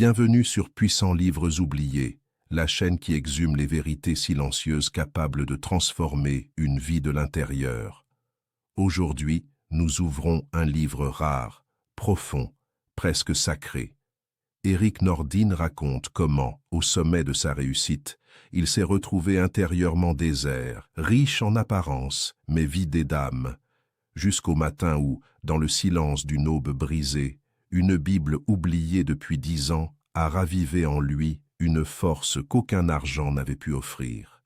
Bienvenue sur Puissants Livres Oubliés, la chaîne qui exhume les vérités silencieuses capables de transformer une vie de l'intérieur. Aujourd'hui, nous ouvrons un livre rare, profond, presque sacré. Éric Nordin raconte comment, au sommet de sa réussite, il s'est retrouvé intérieurement désert, riche en apparence, mais vidé d'âme, jusqu'au matin où, dans le silence d'une aube brisée, une Bible oubliée depuis 10 ans a ravivé en lui une force qu'aucun argent n'avait pu offrir.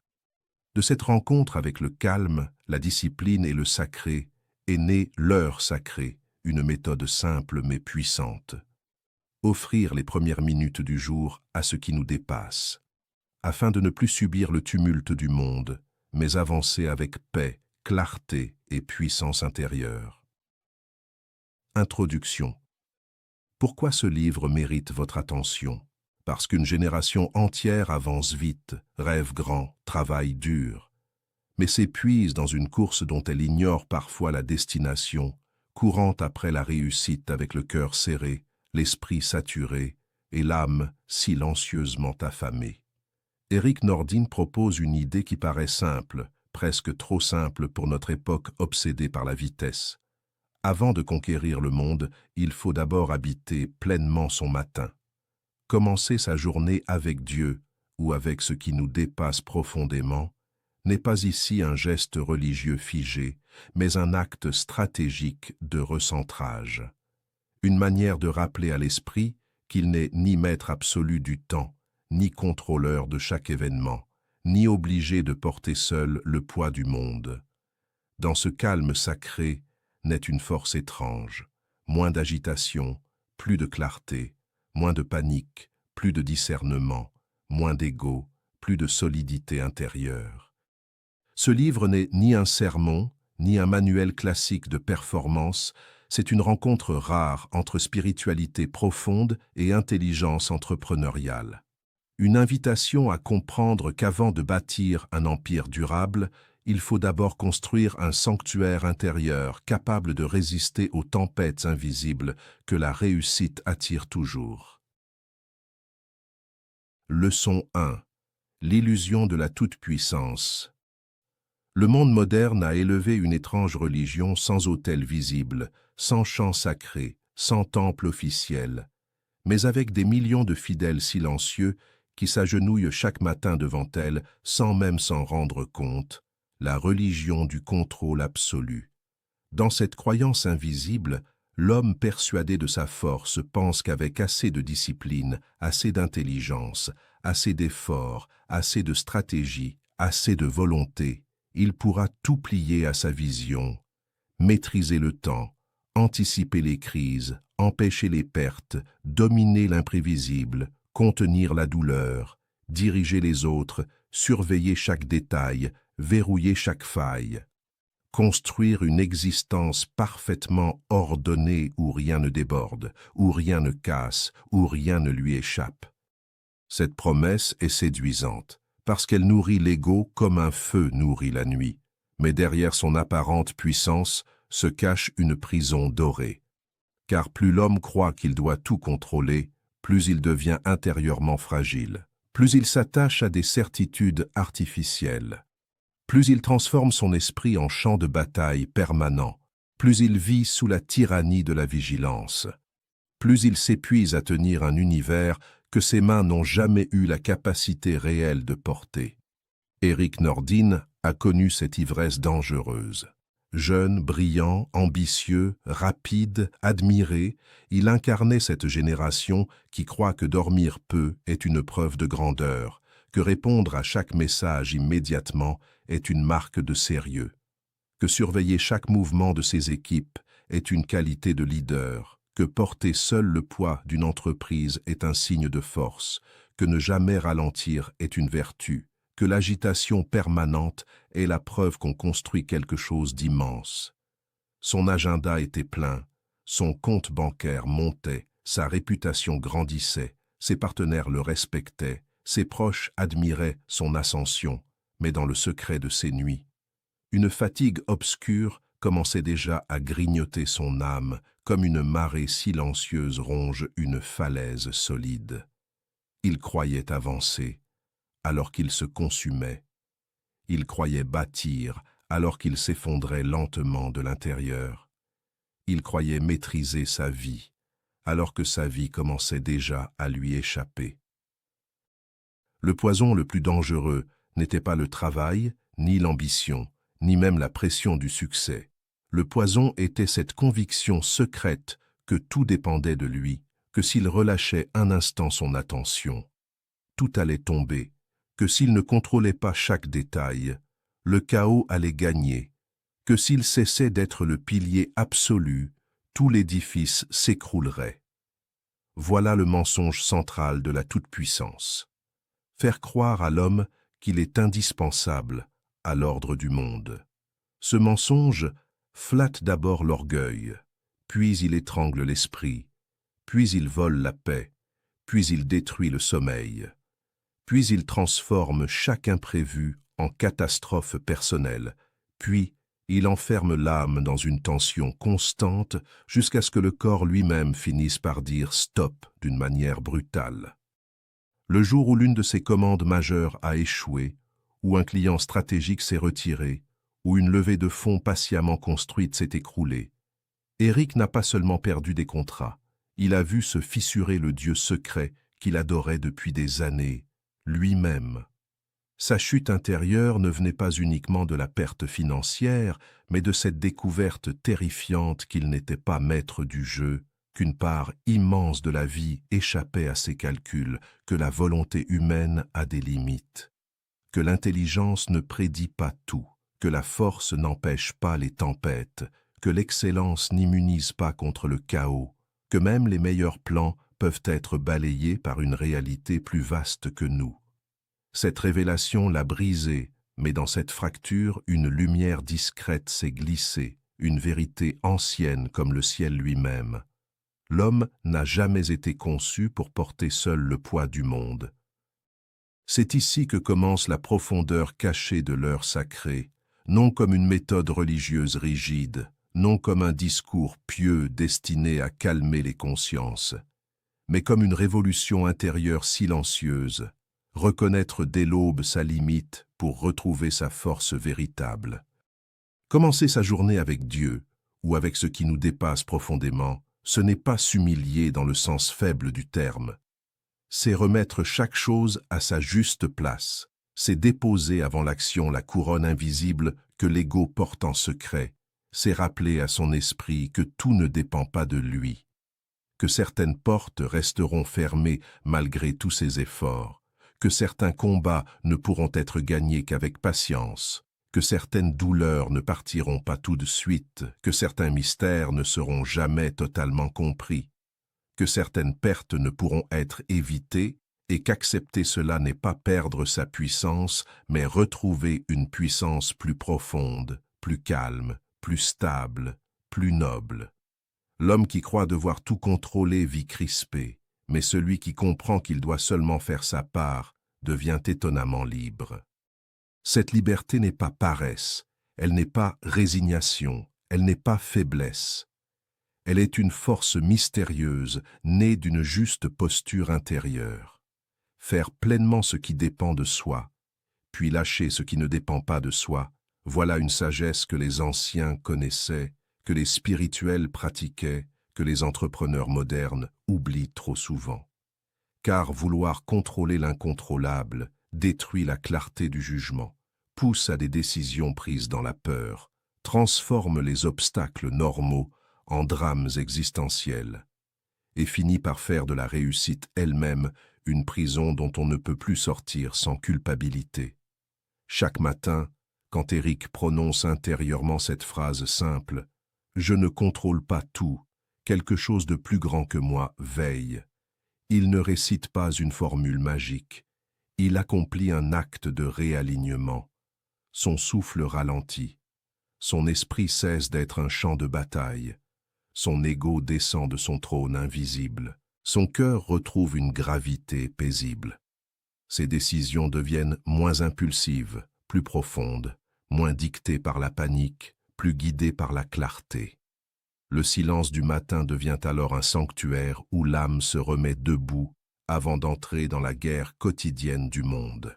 De cette rencontre avec le calme, la discipline et le sacré est née l'heure sacrée, une méthode simple mais puissante. Offrir les premières minutes du jour à ce qui nous dépasse, afin de ne plus subir le tumulte du monde, mais avancer avec paix, clarté et puissance intérieure. Introduction. Pourquoi ce livre mérite votre attention? Parce qu'une génération entière avance vite, rêve grand, travaille dur, mais s'épuise dans une course dont elle ignore parfois la destination, courant après la réussite avec le cœur serré, l'esprit saturé et l'âme silencieusement affamée. Éric Nordin propose une idée qui paraît simple, presque trop simple pour notre époque obsédée par la vitesse. Avant de conquérir le monde, il faut d'abord habiter pleinement son matin. Commencer sa journée avec Dieu ou avec ce qui nous dépasse profondément n'est pas ici un geste religieux figé, mais un acte stratégique de recentrage. Une manière de rappeler à l'esprit qu'il n'est ni maître absolu du temps, ni contrôleur de chaque événement, ni obligé de porter seul le poids du monde. Dans ce calme sacré, naît une force étrange, moins d'agitation, plus de clarté, moins de panique, plus de discernement, moins d'ego, plus de solidité intérieure. Ce livre n'est ni un sermon, ni un manuel classique de performance, c'est une rencontre rare entre spiritualité profonde et intelligence entrepreneuriale. Une invitation à comprendre qu'avant de bâtir un empire durable, il faut d'abord construire un sanctuaire intérieur capable de résister aux tempêtes invisibles que la réussite attire toujours. Leçon 1. L'illusion de la toute-puissance. Le monde moderne a élevé une étrange religion sans autel visible, sans chant sacré, sans temple officiel, mais avec des millions de fidèles silencieux qui s'agenouillent chaque matin devant elle sans même s'en rendre compte. La religion du contrôle absolu. Dans cette croyance invisible, l'homme persuadé de sa force pense qu'avec assez de discipline, assez d'intelligence, assez d'efforts, assez de stratégie, assez de volonté, il pourra tout plier à sa vision, maîtriser le temps, anticiper les crises, empêcher les pertes, dominer l'imprévisible, contenir la douleur, diriger les autres, surveiller chaque détail, verrouiller chaque faille, construire une existence parfaitement ordonnée où rien ne déborde, où rien ne casse, où rien ne lui échappe. Cette promesse est séduisante, parce qu'elle nourrit l'ego comme un feu nourrit la nuit, mais derrière son apparente puissance se cache une prison dorée. Car plus l'homme croit qu'il doit tout contrôler, plus il devient intérieurement fragile, plus il s'attache à des certitudes artificielles. Plus il transforme son esprit en champ de bataille permanent, plus il vit sous la tyrannie de la vigilance, plus il s'épuise à tenir un univers que ses mains n'ont jamais eu la capacité réelle de porter. Éric Nordin a connu cette ivresse dangereuse. Jeune, brillant, ambitieux, rapide, admiré, il incarnait cette génération qui croit que dormir peu est une preuve de grandeur, que répondre à chaque message immédiatement est une marque de sérieux, que surveiller chaque mouvement de ses équipes est une qualité de leader, que porter seul le poids d'une entreprise est un signe de force, que ne jamais ralentir est une vertu, que l'agitation permanente est la preuve qu'on construit quelque chose d'immense. Son agenda était plein, son compte bancaire montait, sa réputation grandissait, ses partenaires le respectaient, ses proches admiraient son ascension, mais dans le secret de ses nuits. Une fatigue obscure commençait déjà à grignoter son âme comme une marée silencieuse ronge une falaise solide. Il croyait avancer, alors qu'il se consumait. Il croyait bâtir, alors qu'il s'effondrait lentement de l'intérieur. Il croyait maîtriser sa vie, alors que sa vie commençait déjà à lui échapper. Le poison le plus dangereux n'était pas le travail, ni l'ambition, ni même la pression du succès. Le poison était cette conviction secrète que tout dépendait de lui, que s'il relâchait un instant son attention, tout allait tomber, que s'il ne contrôlait pas chaque détail, le chaos allait gagner, que s'il cessait d'être le pilier absolu, tout l'édifice s'écroulerait. Voilà le mensonge central de la toute-puissance. Faire croire à l'homme qu'il est indispensable à l'ordre du monde. Ce mensonge flatte d'abord l'orgueil, puis il étrangle l'esprit, puis il vole la paix, puis il détruit le sommeil, puis il transforme chaque imprévu en catastrophe personnelle, puis il enferme l'âme dans une tension constante jusqu'à ce que le corps lui-même finisse par dire stop d'une manière brutale. Le jour où l'une de ses commandes majeures a échoué, où un client stratégique s'est retiré, où une levée de fonds patiemment construite s'est écroulée, Éric n'a pas seulement perdu des contrats, il a vu se fissurer le Dieu secret qu'il adorait depuis des années, lui-même. Sa chute intérieure ne venait pas uniquement de la perte financière, mais de cette découverte terrifiante qu'il n'était pas maître du jeu, qu'une part immense de la vie échappait à ses calculs, que la volonté humaine a des limites, que l'intelligence ne prédit pas tout, que la force n'empêche pas les tempêtes, que l'excellence n'immunise pas contre le chaos, que même les meilleurs plans peuvent être balayés par une réalité plus vaste que nous. Cette révélation l'a brisé, mais dans cette fracture, une lumière discrète s'est glissée, une vérité ancienne comme le ciel lui-même. L'homme n'a jamais été conçu pour porter seul le poids du monde. C'est ici que commence la profondeur cachée de l'heure sacrée, non comme une méthode religieuse rigide, non comme un discours pieux destiné à calmer les consciences, mais comme une révolution intérieure silencieuse, reconnaître dès l'aube sa limite pour retrouver sa force véritable. Commencer sa journée avec Dieu, ou avec ce qui nous dépasse profondément, ce n'est pas s'humilier dans le sens faible du terme. C'est remettre chaque chose à sa juste place. C'est déposer avant l'action la couronne invisible que l'ego porte en secret. C'est rappeler à son esprit que tout ne dépend pas de lui, que certaines portes resteront fermées malgré tous ses efforts, que certains combats ne pourront être gagnés qu'avec patience, que certaines douleurs ne partiront pas tout de suite, que certains mystères ne seront jamais totalement compris, que certaines pertes ne pourront être évitées et qu'accepter cela n'est pas perdre sa puissance, mais retrouver une puissance plus profonde, plus calme, plus stable, plus noble. L'homme qui croit devoir tout contrôler vit crispé, mais celui qui comprend qu'il doit seulement faire sa part devient étonnamment libre. Cette liberté n'est pas paresse, elle n'est pas résignation, elle n'est pas faiblesse. Elle est une force mystérieuse, née d'une juste posture intérieure. Faire pleinement ce qui dépend de soi, puis lâcher ce qui ne dépend pas de soi, voilà une sagesse que les anciens connaissaient, que les spirituels pratiquaient, que les entrepreneurs modernes oublient trop souvent. Car vouloir contrôler l'incontrôlable détruit la clarté du jugement, pousse à des décisions prises dans la peur, transforme les obstacles normaux en drames existentiels, et finit par faire de la réussite elle-même une prison dont on ne peut plus sortir sans culpabilité. Chaque matin, quand Éric prononce intérieurement cette phrase simple, « Je ne contrôle pas tout, quelque chose de plus grand que moi veille », il ne récite pas une formule magique, il accomplit un acte de réalignement. Son souffle ralentit, son esprit cesse d'être un champ de bataille, son ego descend de son trône invisible, son cœur retrouve une gravité paisible. Ses décisions deviennent moins impulsives, plus profondes, moins dictées par la panique, plus guidé par la clarté. Le silence du matin devient alors un sanctuaire où l'âme se remet debout avant d'entrer dans la guerre quotidienne du monde.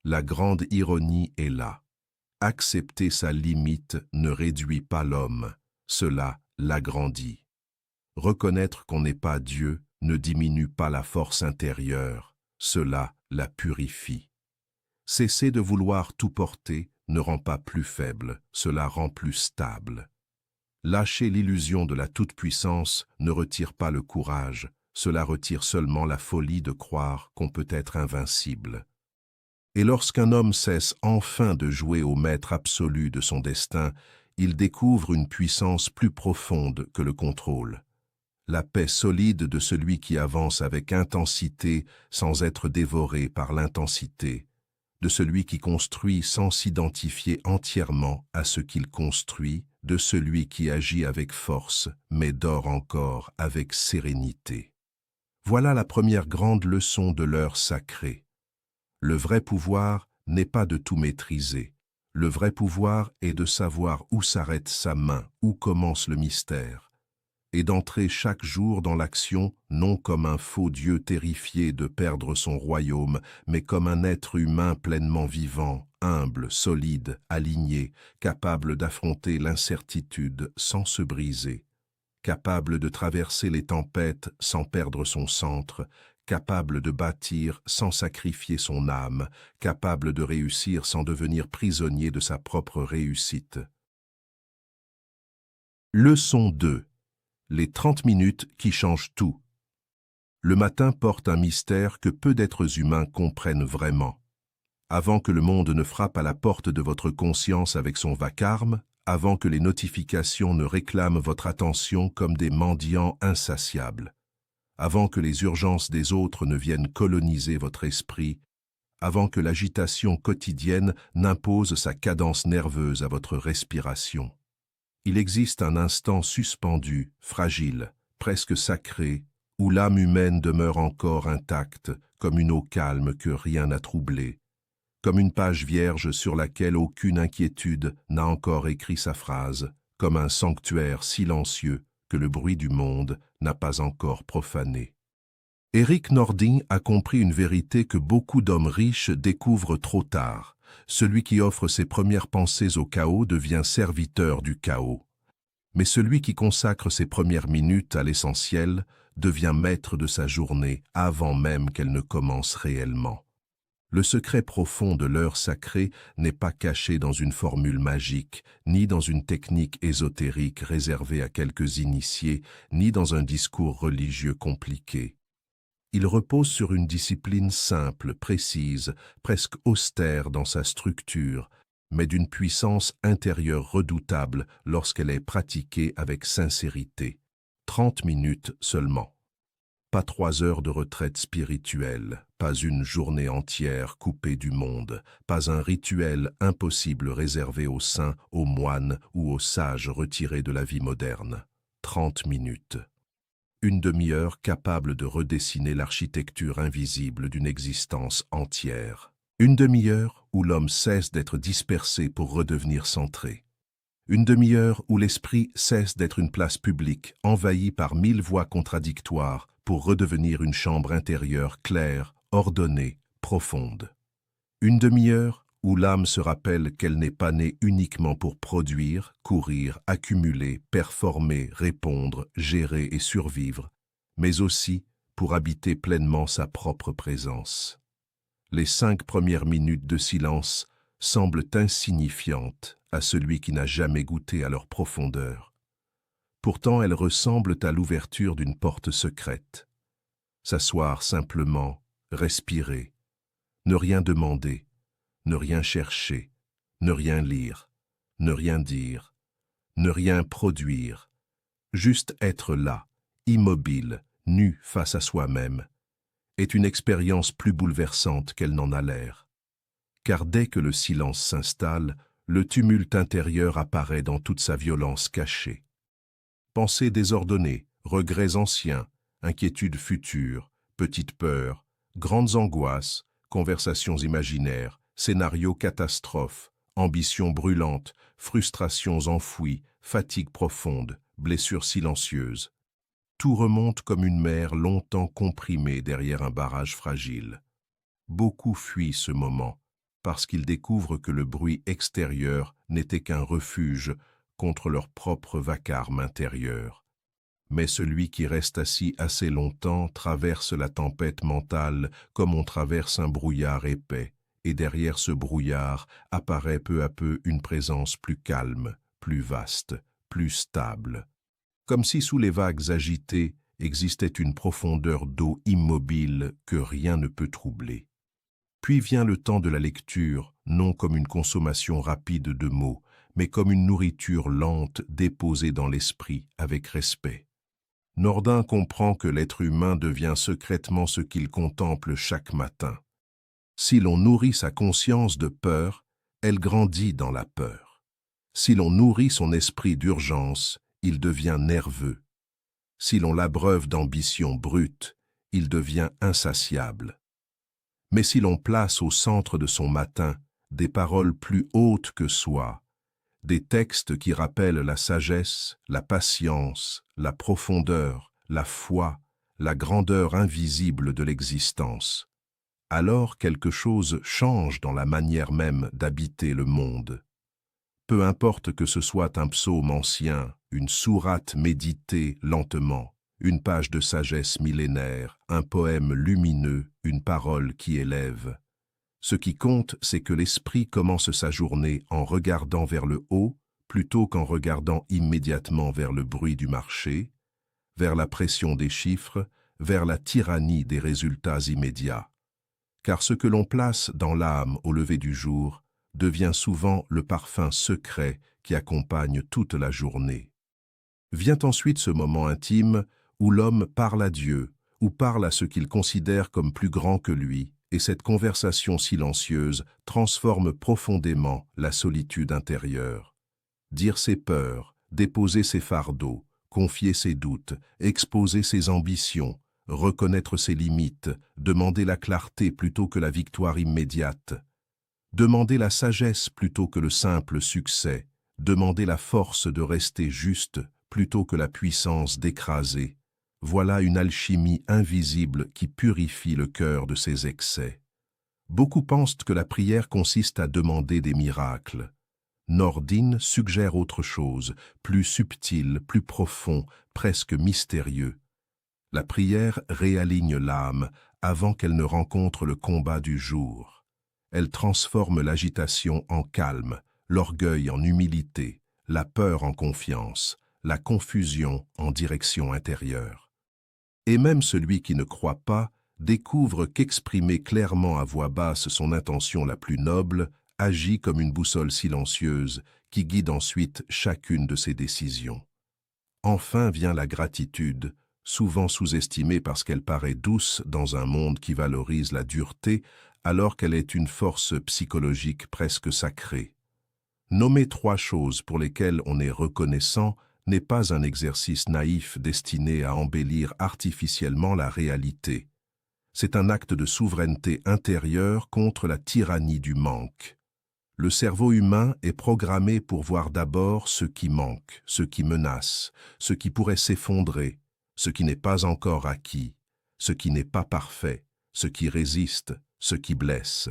La grande ironie est là. Accepter sa limite ne réduit pas l'homme, cela l'agrandit. Reconnaître qu'on n'est pas Dieu ne diminue pas la force intérieure, cela la purifie. Cesser de vouloir tout porter ne rend pas plus faible, cela rend plus stable. Lâcher l'illusion de la toute-puissance ne retire pas le courage, cela retire seulement la folie de croire qu'on peut être invincible. Et lorsqu'un homme cesse enfin de jouer au maître absolu de son destin, il découvre une puissance plus profonde que le contrôle. La paix solide de celui qui avance avec intensité sans être dévoré par l'intensité, de celui qui construit sans s'identifier entièrement à ce qu'il construit, de celui qui agit avec force mais dort encore avec sérénité. Voilà la première grande leçon de l'heure sacrée. Le vrai pouvoir n'est pas de tout maîtriser. Le vrai pouvoir est de savoir où s'arrête sa main, où commence le mystère, et d'entrer chaque jour dans l'action non comme un faux Dieu terrifié de perdre son royaume, mais comme un être humain pleinement vivant, humble, solide, aligné, capable d'affronter l'incertitude sans se briser, capable de traverser les tempêtes sans perdre son centre, capable de bâtir sans sacrifier son âme, capable de réussir sans devenir prisonnier de sa propre réussite. Leçon 2. Les 30 minutes qui changent tout. Le matin porte un mystère que peu d'êtres humains comprennent vraiment. Avant que le monde ne frappe à la porte de votre conscience avec son vacarme, avant que les notifications ne réclament votre attention comme des mendiants insatiables, avant que les urgences des autres ne viennent coloniser votre esprit, avant que l'agitation quotidienne n'impose sa cadence nerveuse à votre respiration. Il existe un instant suspendu, fragile, presque sacré, où l'âme humaine demeure encore intacte, comme une eau calme que rien n'a troublée, comme une page vierge sur laquelle aucune inquiétude n'a encore écrit sa phrase, comme un sanctuaire silencieux que le bruit du monde n'a pas encore profané. Erik Nordin a compris une vérité que beaucoup d'hommes riches découvrent trop tard. Celui qui offre ses premières pensées au chaos devient serviteur du chaos. Mais celui qui consacre ses premières minutes à l'essentiel devient maître de sa journée avant même qu'elle ne commence réellement. Le secret profond de l'heure sacrée n'est pas caché dans une formule magique, ni dans une technique ésotérique réservée à quelques initiés, ni dans un discours religieux compliqué. Il repose sur une discipline simple, précise, presque austère dans sa structure, mais d'une puissance intérieure redoutable lorsqu'elle est pratiquée avec sincérité. 30 minutes seulement. Pas 3 heures de retraite spirituelle, pas une journée entière coupée du monde, pas un rituel impossible réservé aux saints, aux moines ou aux sages retirés de la vie moderne. 30 minutes. Une demi-heure capable de redessiner l'architecture invisible d'une existence entière. Une demi-heure où l'homme cesse d'être dispersé pour redevenir centré. Une demi-heure où l'esprit cesse d'être une place publique, envahie par 1000 voix contradictoires, pour redevenir une chambre intérieure claire, ordonnée, profonde. Une demi-heure où l'âme se rappelle qu'elle n'est pas née uniquement pour produire, courir, accumuler, performer, répondre, gérer et survivre, mais aussi pour habiter pleinement sa propre présence. Les 5 premières minutes de silence semblent insignifiantes à celui qui n'a jamais goûté à leur profondeur. Pourtant, elles ressemblent à l'ouverture d'une porte secrète. S'asseoir simplement, respirer, ne rien demander, ne rien chercher, ne rien lire, ne rien dire, ne rien produire, juste être là, immobile, nu face à soi-même, est une expérience plus bouleversante qu'elle n'en a l'air. Car dès que le silence s'installe, le tumulte intérieur apparaît dans toute sa violence cachée. Pensées désordonnées, regrets anciens, inquiétudes futures, petites peurs, grandes angoisses, conversations imaginaires, scénarios catastrophes, ambitions brûlantes, frustrations enfouies, fatigue profonde, blessures silencieuses. Tout remonte comme une mer longtemps comprimée derrière un barrage fragile. Beaucoup fuient ce moment, parce qu'ils découvrent que le bruit extérieur n'était qu'un refuge contre leur propre vacarme intérieur. Mais celui qui reste assis assez longtemps traverse la tempête mentale comme on traverse un brouillard épais, et derrière ce brouillard apparaît peu à peu une présence plus calme, plus vaste, plus stable. Comme si sous les vagues agitées existait une profondeur d'eau immobile que rien ne peut troubler. Puis vient le temps de la lecture, non comme une consommation rapide de mots, mais comme une nourriture lente déposée dans l'esprit avec respect. Nordin comprend que l'être humain devient secrètement ce qu'il contemple chaque matin. Si l'on nourrit sa conscience de peur, elle grandit dans la peur. Si l'on nourrit son esprit d'urgence, il devient nerveux. Si l'on l'abreuve d'ambition brute, il devient insatiable. Mais si l'on place au centre de son matin des paroles plus hautes que soi, des textes qui rappellent la sagesse, la patience, la profondeur, la foi, la grandeur invisible de l'existence, alors quelque chose change dans la manière même d'habiter le monde. Peu importe que ce soit un psaume ancien, une sourate méditée lentement, une page de sagesse millénaire, un poème lumineux, une parole qui élève. Ce qui compte, c'est que l'esprit commence sa journée en regardant vers le haut, plutôt qu'en regardant immédiatement vers le bruit du marché, vers la pression des chiffres, vers la tyrannie des résultats immédiats. Car ce que l'on place dans l'âme au lever du jour devient souvent le parfum secret qui accompagne toute la journée. Vient ensuite ce moment intime où l'homme parle à Dieu, ou parle à ce qu'il considère comme plus grand que lui, et cette conversation silencieuse transforme profondément la solitude intérieure. Dire ses peurs, déposer ses fardeaux, confier ses doutes, exposer ses ambitions, reconnaître ses limites, demander la clarté plutôt que la victoire immédiate, demander la sagesse plutôt que le simple succès, demander la force de rester juste plutôt que la puissance d'écraser. Voilà une alchimie invisible qui purifie le cœur de ses excès. Beaucoup pensent que la prière consiste à demander des miracles. Nordin suggère autre chose, plus subtil, plus profond, presque mystérieux. La prière réaligne l'âme avant qu'elle ne rencontre le combat du jour. Elle transforme l'agitation en calme, l'orgueil en humilité, la peur en confiance, la confusion en direction intérieure. Et même celui qui ne croit pas découvre qu'exprimer clairement à voix basse son intention la plus noble agit comme une boussole silencieuse qui guide ensuite chacune de ses décisions. Enfin vient la gratitude, souvent sous-estimée parce qu'elle paraît douce dans un monde qui valorise la dureté, alors qu'elle est une force psychologique presque sacrée. Nommer 3 choses pour lesquelles on est reconnaissant n'est pas un exercice naïf destiné à embellir artificiellement la réalité. C'est un acte de souveraineté intérieure contre la tyrannie du manque. Le cerveau humain est programmé pour voir d'abord ce qui manque, ce qui menace, ce qui pourrait s'effondrer, ce qui n'est pas encore acquis, ce qui n'est pas parfait, ce qui résiste, ce qui blesse.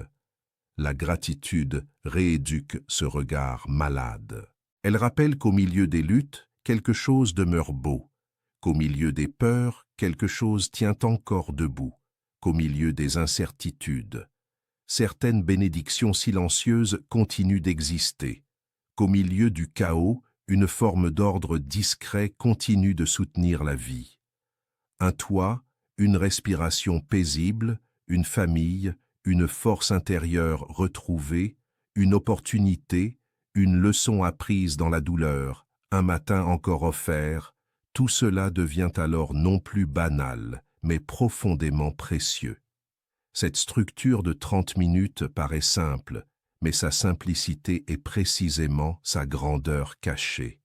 La gratitude rééduque ce regard malade. Elle rappelle qu'au milieu des luttes, quelque chose demeure beau, qu'au milieu des peurs, quelque chose tient encore debout, qu'au milieu des incertitudes, certaines bénédictions silencieuses continuent d'exister, qu'au milieu du chaos, une forme d'ordre discret continue de soutenir la vie. Un toit, une respiration paisible, une famille, une force intérieure retrouvée, une opportunité, une leçon apprise dans la douleur, un matin encore offert, tout cela devient alors non plus banal, mais profondément précieux. Cette structure de 30 minutes paraît simple, mais sa simplicité est précisément sa grandeur cachée.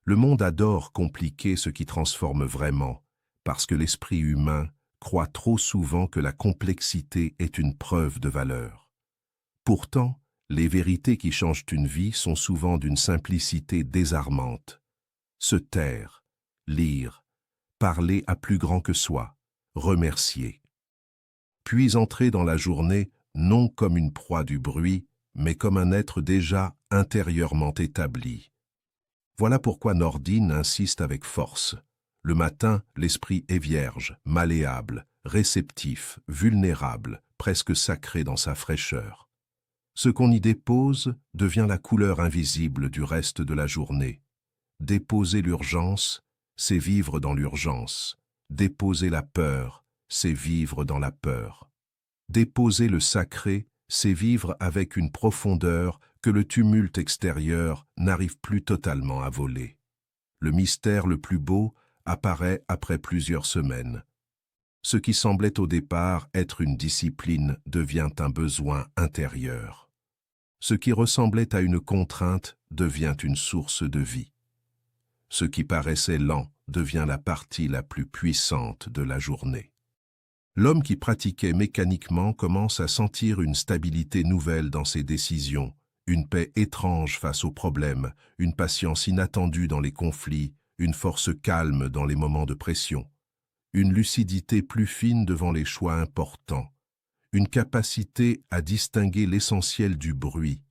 Le monde adore compliquer ce qui transforme vraiment, parce que l'esprit humain croit trop souvent que la complexité est une preuve de valeur. Pourtant, Les vérités qui changent une vie sont souvent d'une simplicité désarmante. Se taire, lire, parler à plus grand que soi, remercier. Puis entrer dans la journée non comme une proie du bruit, mais comme un être déjà intérieurement établi. Voilà pourquoi Nordine insiste avec force. Le matin, l'esprit est vierge, malléable, réceptif, vulnérable, presque sacré dans sa fraîcheur. Ce qu'on y dépose devient la couleur invisible du reste de la journée. Déposer l'urgence, c'est vivre dans l'urgence. Déposer la peur, c'est vivre dans la peur. Déposer le sacré, c'est vivre avec une profondeur que le tumulte extérieur n'arrive plus totalement à voler. Le mystère le plus beau apparaît après plusieurs semaines. Ce qui semblait au départ être une discipline devient un besoin intérieur. Ce qui ressemblait à une contrainte devient une source de vie. Ce qui paraissait lent devient la partie la plus puissante de la journée. L'homme qui pratiquait mécaniquement commence à sentir une stabilité nouvelle dans ses décisions, une paix étrange face aux problèmes, une patience inattendue dans les conflits, une force calme dans les moments de pression, une lucidité plus fine devant les choix importants, une capacité à distinguer l'essentiel du bruit.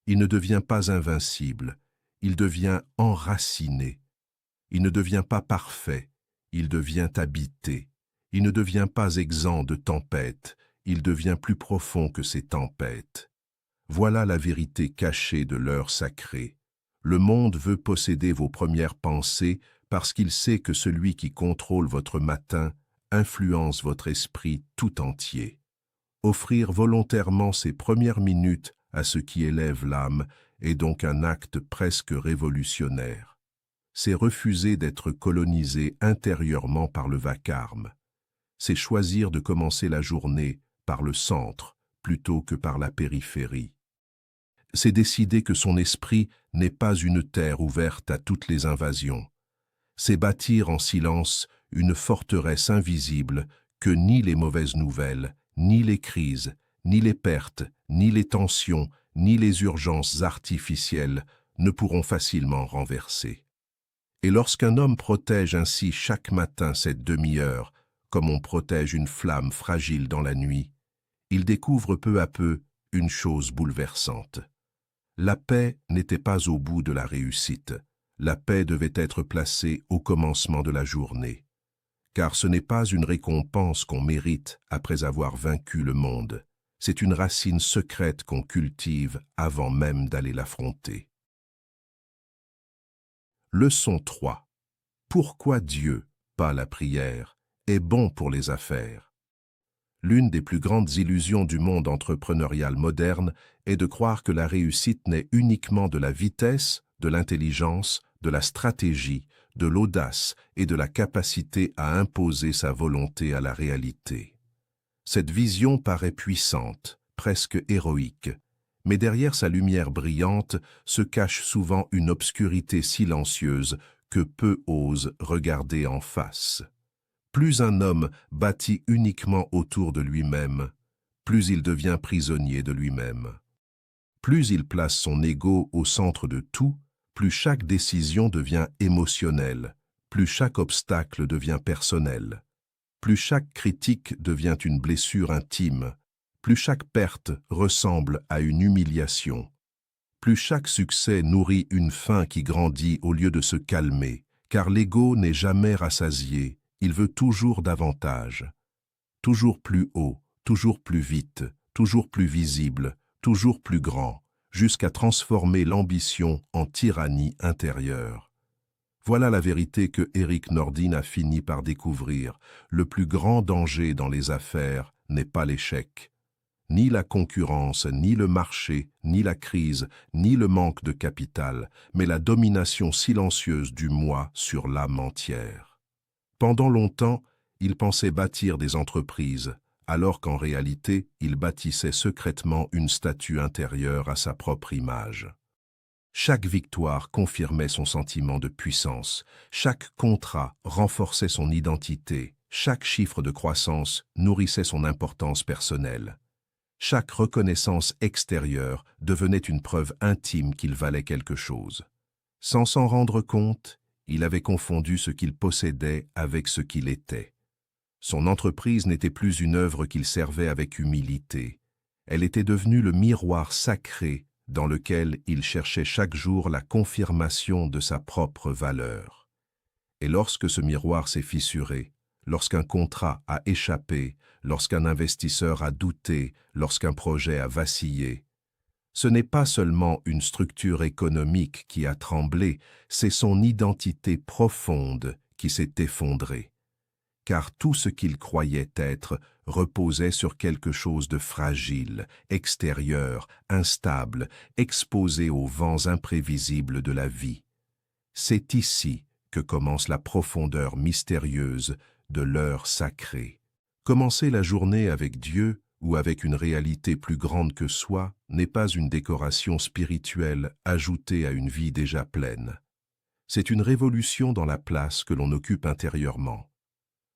Il ne devient pas invincible, il devient enraciné. Il ne devient pas parfait, il devient habité. Il ne devient pas exempt de tempêtes, il devient plus profond que ces tempêtes. Voilà la vérité cachée de l'heure sacrée. Le monde veut posséder vos premières pensées parce qu'il sait que celui qui contrôle votre matin influence votre esprit tout entier. Offrir volontairement ses premières minutes à ce qui élève l'âme est donc un acte presque révolutionnaire. C'est refuser d'être colonisé intérieurement par le vacarme. C'est choisir de commencer la journée par le centre plutôt que par la périphérie. C'est décider que son esprit n'est pas une terre ouverte à toutes les invasions. C'est bâtir en silence une forteresse invisible que ni les mauvaises nouvelles, ni les crises, ni les pertes, ni les tensions, ni les urgences artificielles ne pourront facilement renverser. Et lorsqu'un homme protège ainsi chaque matin cette demi-heure, comme on protège une flamme fragile dans la nuit, il découvre peu à peu une chose bouleversante. La paix n'était pas au bout de la réussite. La paix devait être placée au commencement de la journée. Car ce n'est pas une récompense qu'on mérite après avoir vaincu le monde. C'est une racine secrète qu'on cultive avant même d'aller l'affronter. Leçon 3. Pourquoi Dieu, pas la prière, est bon pour les affaires? L'une des plus grandes illusions du monde entrepreneurial moderne est de croire que la réussite naît uniquement de la vitesse, de l'intelligence, de la stratégie, de l'audace et de la capacité à imposer sa volonté à la réalité. Cette vision paraît puissante, presque héroïque, mais derrière sa lumière brillante se cache souvent une obscurité silencieuse que peu osent regarder en face. Plus un homme bâtit uniquement autour de lui-même, plus il devient prisonnier de lui-même. Plus il place son ego au centre de tout, plus chaque décision devient émotionnelle, plus chaque obstacle devient personnel, plus chaque critique devient une blessure intime, plus chaque perte ressemble à une humiliation, plus chaque succès nourrit une faim qui grandit au lieu de se calmer, car l'ego n'est jamais rassasié. Il veut toujours davantage, toujours plus haut, toujours plus vite, toujours plus visible, toujours plus grand, jusqu'à transformer l'ambition en tyrannie intérieure. Voilà la vérité que Erik Nordin a fini par découvrir. Le plus grand danger dans les affaires n'est pas l'échec. Ni la concurrence, ni le marché, ni la crise, ni le manque de capital, mais la domination silencieuse du moi sur l'âme entière. Pendant longtemps, il pensait bâtir des entreprises, alors qu'en réalité, il bâtissait secrètement une statue intérieure à sa propre image. Chaque victoire confirmait son sentiment de puissance, chaque contrat renforçait son identité, chaque chiffre de croissance nourrissait son importance personnelle. Chaque reconnaissance extérieure devenait une preuve intime qu'il valait quelque chose. Sans s'en rendre compte, il avait confondu ce qu'il possédait avec ce qu'il était. Son entreprise n'était plus une œuvre qu'il servait avec humilité. Elle était devenue le miroir sacré dans lequel il cherchait chaque jour la confirmation de sa propre valeur. Et lorsque ce miroir s'est fissuré, lorsqu'un contrat a échappé, lorsqu'un investisseur a douté, lorsqu'un projet a vacillé, ce n'est pas seulement une structure économique qui a tremblé, c'est son identité profonde qui s'est effondrée. Car tout ce qu'il croyait être reposait sur quelque chose de fragile, extérieur, instable, exposé aux vents imprévisibles de la vie. C'est ici que commence la profondeur mystérieuse de l'heure sacrée. Commencer la journée avec Dieu ou avec une réalité plus grande que soi n'est pas une décoration spirituelle ajoutée à une vie déjà pleine. C'est une révolution dans la place que l'on occupe intérieurement.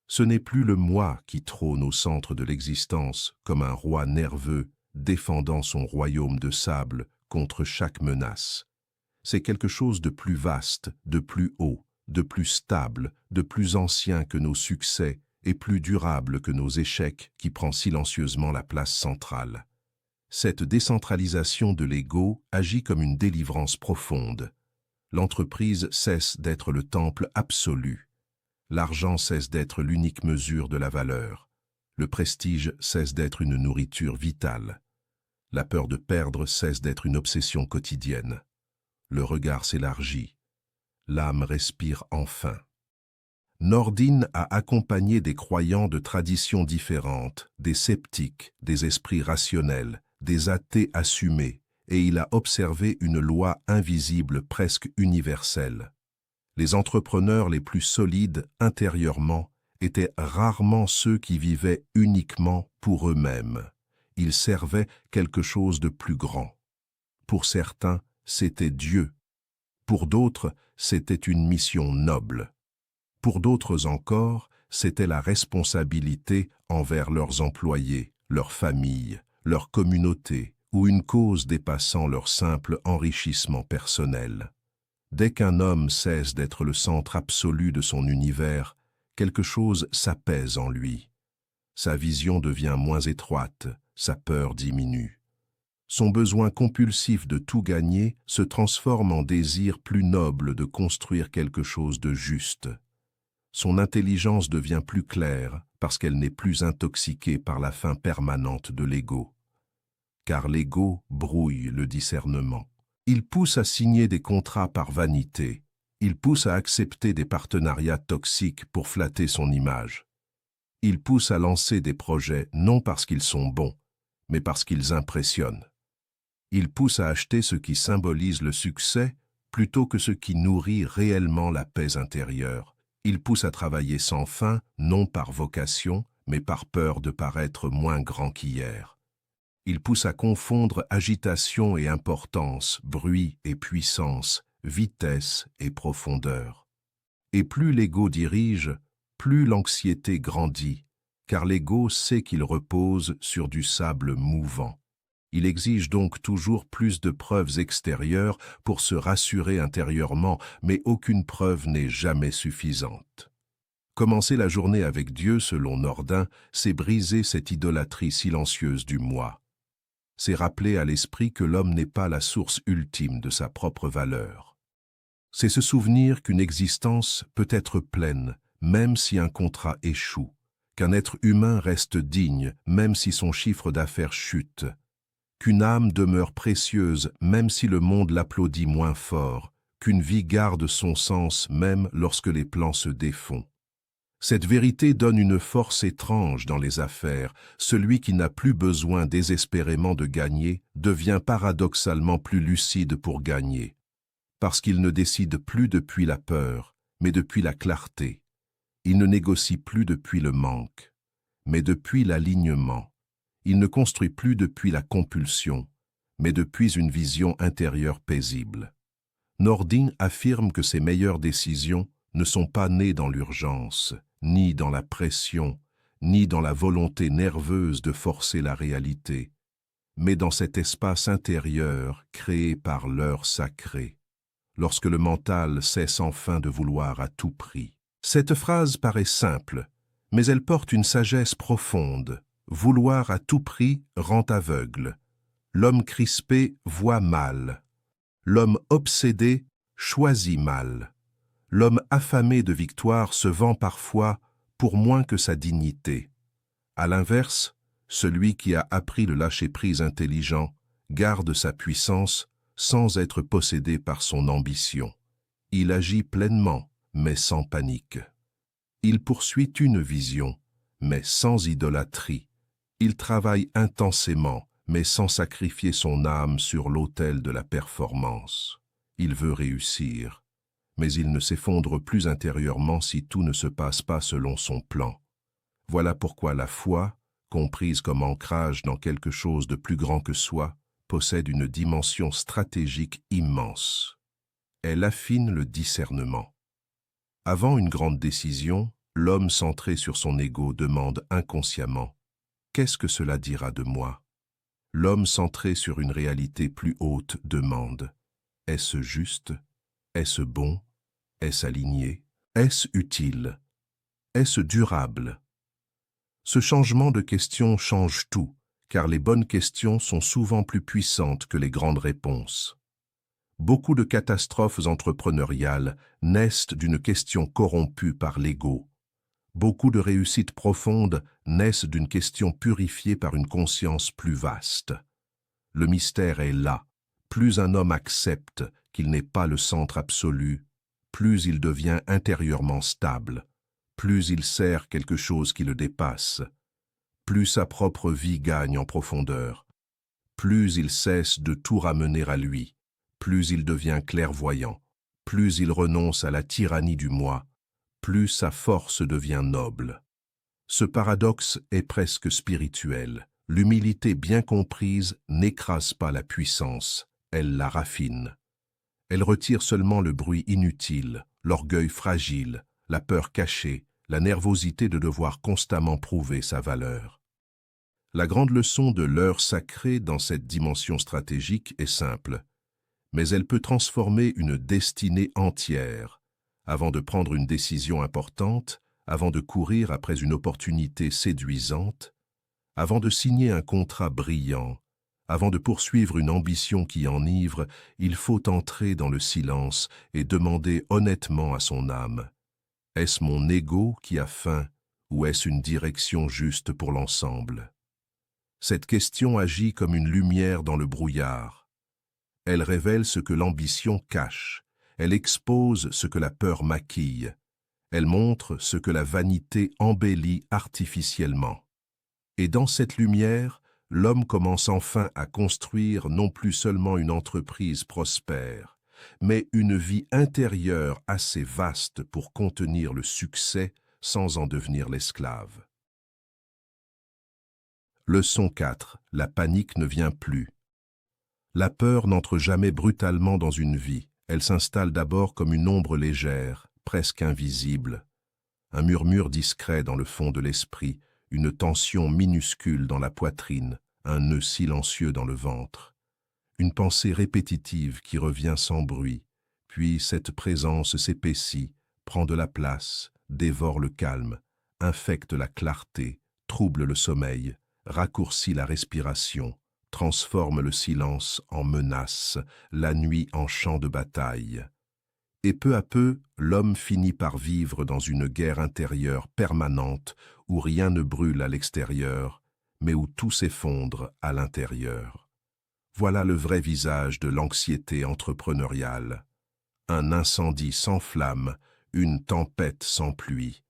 Ce n'est plus le moi qui trône au centre de l'existence comme un roi nerveux défendant son royaume de sable contre chaque menace. C'est quelque chose de plus vaste, de plus haut, de plus stable, de plus ancien que nos succès et plus durable que nos échecs qui prend silencieusement la place centrale. Cette décentralisation de l'ego agit comme une délivrance profonde. L'entreprise cesse d'être le temple absolu. L'argent cesse d'être l'unique mesure de la valeur. Le prestige cesse d'être une nourriture vitale. La peur de perdre cesse d'être une obsession quotidienne. Le regard s'élargit. L'âme respire enfin. Nordine a accompagné des croyants de traditions différentes, des sceptiques, des esprits rationnels, des athées assumés, et il a observé une loi invisible presque universelle. Les entrepreneurs les plus solides intérieurement étaient rarement ceux qui vivaient uniquement pour eux-mêmes. Ils servaient quelque chose de plus grand. Pour certains, c'était Dieu. Pour d'autres, c'était une mission noble. Pour d'autres encore, c'était la responsabilité envers leurs employés, leurs familles, leur communauté ou une cause dépassant leur simple enrichissement personnel. Dès qu'un homme cesse d'être le centre absolu de son univers, quelque chose s'apaise en lui. Sa vision devient moins étroite, sa peur diminue. Son besoin compulsif de tout gagner se transforme en désir plus noble de construire quelque chose de juste. Son intelligence devient plus claire parce qu'elle n'est plus intoxiquée par la faim permanente de l'ego. Car l'ego brouille le discernement. Il pousse à signer des contrats par vanité. Il pousse à accepter des partenariats toxiques pour flatter son image. Il pousse à lancer des projets non parce qu'ils sont bons, mais parce qu'ils impressionnent. Il pousse à acheter ce qui symbolise le succès plutôt que ce qui nourrit réellement la paix intérieure. Il pousse à travailler sans fin, non par vocation, mais par peur de paraître moins grand qu'hier. Il pousse à confondre agitation et importance, bruit et puissance, vitesse et profondeur. Et plus l'ego dirige, plus l'anxiété grandit, car l'ego sait qu'il repose sur du sable mouvant. Il exige donc toujours plus de preuves extérieures pour se rassurer intérieurement, mais aucune preuve n'est jamais suffisante. Commencer la journée avec Dieu, selon Nordin, c'est briser cette idolâtrie silencieuse du moi. C'est rappeler à l'esprit que l'homme n'est pas la source ultime de sa propre valeur. C'est se souvenir qu'une existence peut être pleine, même si un contrat échoue, qu'un être humain reste digne, même si son chiffre d'affaires chute, qu'une âme demeure précieuse même si le monde l'applaudit moins fort, qu'une vie garde son sens même lorsque les plans se défont. Cette vérité donne une force étrange dans les affaires. Celui qui n'a plus besoin désespérément de gagner devient paradoxalement plus lucide pour gagner, parce qu'il ne décide plus depuis la peur, mais depuis la clarté. Il ne négocie plus depuis le manque, mais depuis l'alignement. Il ne construit plus depuis la compulsion, mais depuis une vision intérieure paisible. Nordin affirme que ses meilleures décisions ne sont pas nées dans l'urgence, ni dans la pression, ni dans la volonté nerveuse de forcer la réalité, mais dans cet espace intérieur créé par l'heure sacrée, lorsque le mental cesse enfin de vouloir à tout prix. Cette phrase paraît simple, mais elle porte une sagesse profonde. Vouloir à tout prix rend aveugle. L'homme crispé voit mal. L'homme obsédé choisit mal. L'homme affamé de victoire se vend parfois pour moins que sa dignité. À l'inverse, celui qui a appris le lâcher-prise intelligent garde sa puissance sans être possédé par son ambition. Il agit pleinement, mais sans panique. Il poursuit une vision, mais sans idolâtrie. Il travaille intensément, mais sans sacrifier son âme sur l'autel de la performance. Il veut réussir, mais il ne s'effondre plus intérieurement si tout ne se passe pas selon son plan. Voilà pourquoi la foi, comprise comme ancrage dans quelque chose de plus grand que soi, possède une dimension stratégique immense. Elle affine le discernement. Avant une grande décision, l'homme centré sur son ego demande inconsciemment « Qu'est-ce que cela dira de moi ?» L'homme centré sur une réalité plus haute demande « Est-ce juste? Est-ce bon? Est-ce aligné? Est-ce utile? Est-ce durable ?» Ce changement de question change tout, car les bonnes questions sont souvent plus puissantes que les grandes réponses. Beaucoup de catastrophes entrepreneuriales naissent d'une question corrompue par l'ego. Beaucoup de réussites profondes naissent d'une question purifiée par une conscience plus vaste. Le mystère est là. Plus un homme accepte qu'il n'est pas le centre absolu, plus il devient intérieurement stable, plus il sert quelque chose qui le dépasse, plus sa propre vie gagne en profondeur, plus il cesse de tout ramener à lui, plus il devient clairvoyant, plus il renonce à la tyrannie du moi, plus sa force devient noble. Ce paradoxe est presque spirituel. L'humilité bien comprise n'écrase pas la puissance, elle la raffine. Elle retire seulement le bruit inutile, l'orgueil fragile, la peur cachée, la nervosité de devoir constamment prouver sa valeur. La grande leçon de l'heure sacrée dans cette dimension stratégique est simple, mais elle peut transformer une destinée entière. Avant de prendre une décision importante, avant de courir après une opportunité séduisante, avant de signer un contrat brillant, avant de poursuivre une ambition qui enivre, il faut entrer dans le silence et demander honnêtement à son âme « Est-ce mon ego qui a faim ou est-ce une direction juste pour l'ensemble ?» Cette question agit comme une lumière dans le brouillard. Elle révèle ce que l'ambition cache, elle expose ce que la peur maquille, elle montre ce que la vanité embellit artificiellement. Et dans cette lumière, l'homme commence enfin à construire non plus seulement une entreprise prospère, mais une vie intérieure assez vaste pour contenir le succès sans en devenir l'esclave. Leçon 4. La panique ne vient plus. La peur n'entre jamais brutalement dans une vie. Elle s'installe d'abord comme une ombre légère, presque invisible. Un murmure discret dans le fond de l'esprit, une tension minuscule dans la poitrine, un nœud silencieux dans le ventre. Une pensée répétitive qui revient sans bruit, puis cette présence s'épaissit, prend de la place, dévore le calme, infecte la clarté, trouble le sommeil, raccourcit la respiration, transforme le silence en menace, la nuit en champ de bataille. Et peu à peu, l'homme finit par vivre dans une guerre intérieure permanente où rien ne brûle à l'extérieur, mais où tout s'effondre à l'intérieur. Voilà le vrai visage de l'anxiété entrepreneuriale. Un incendie sans flamme, une tempête sans pluie.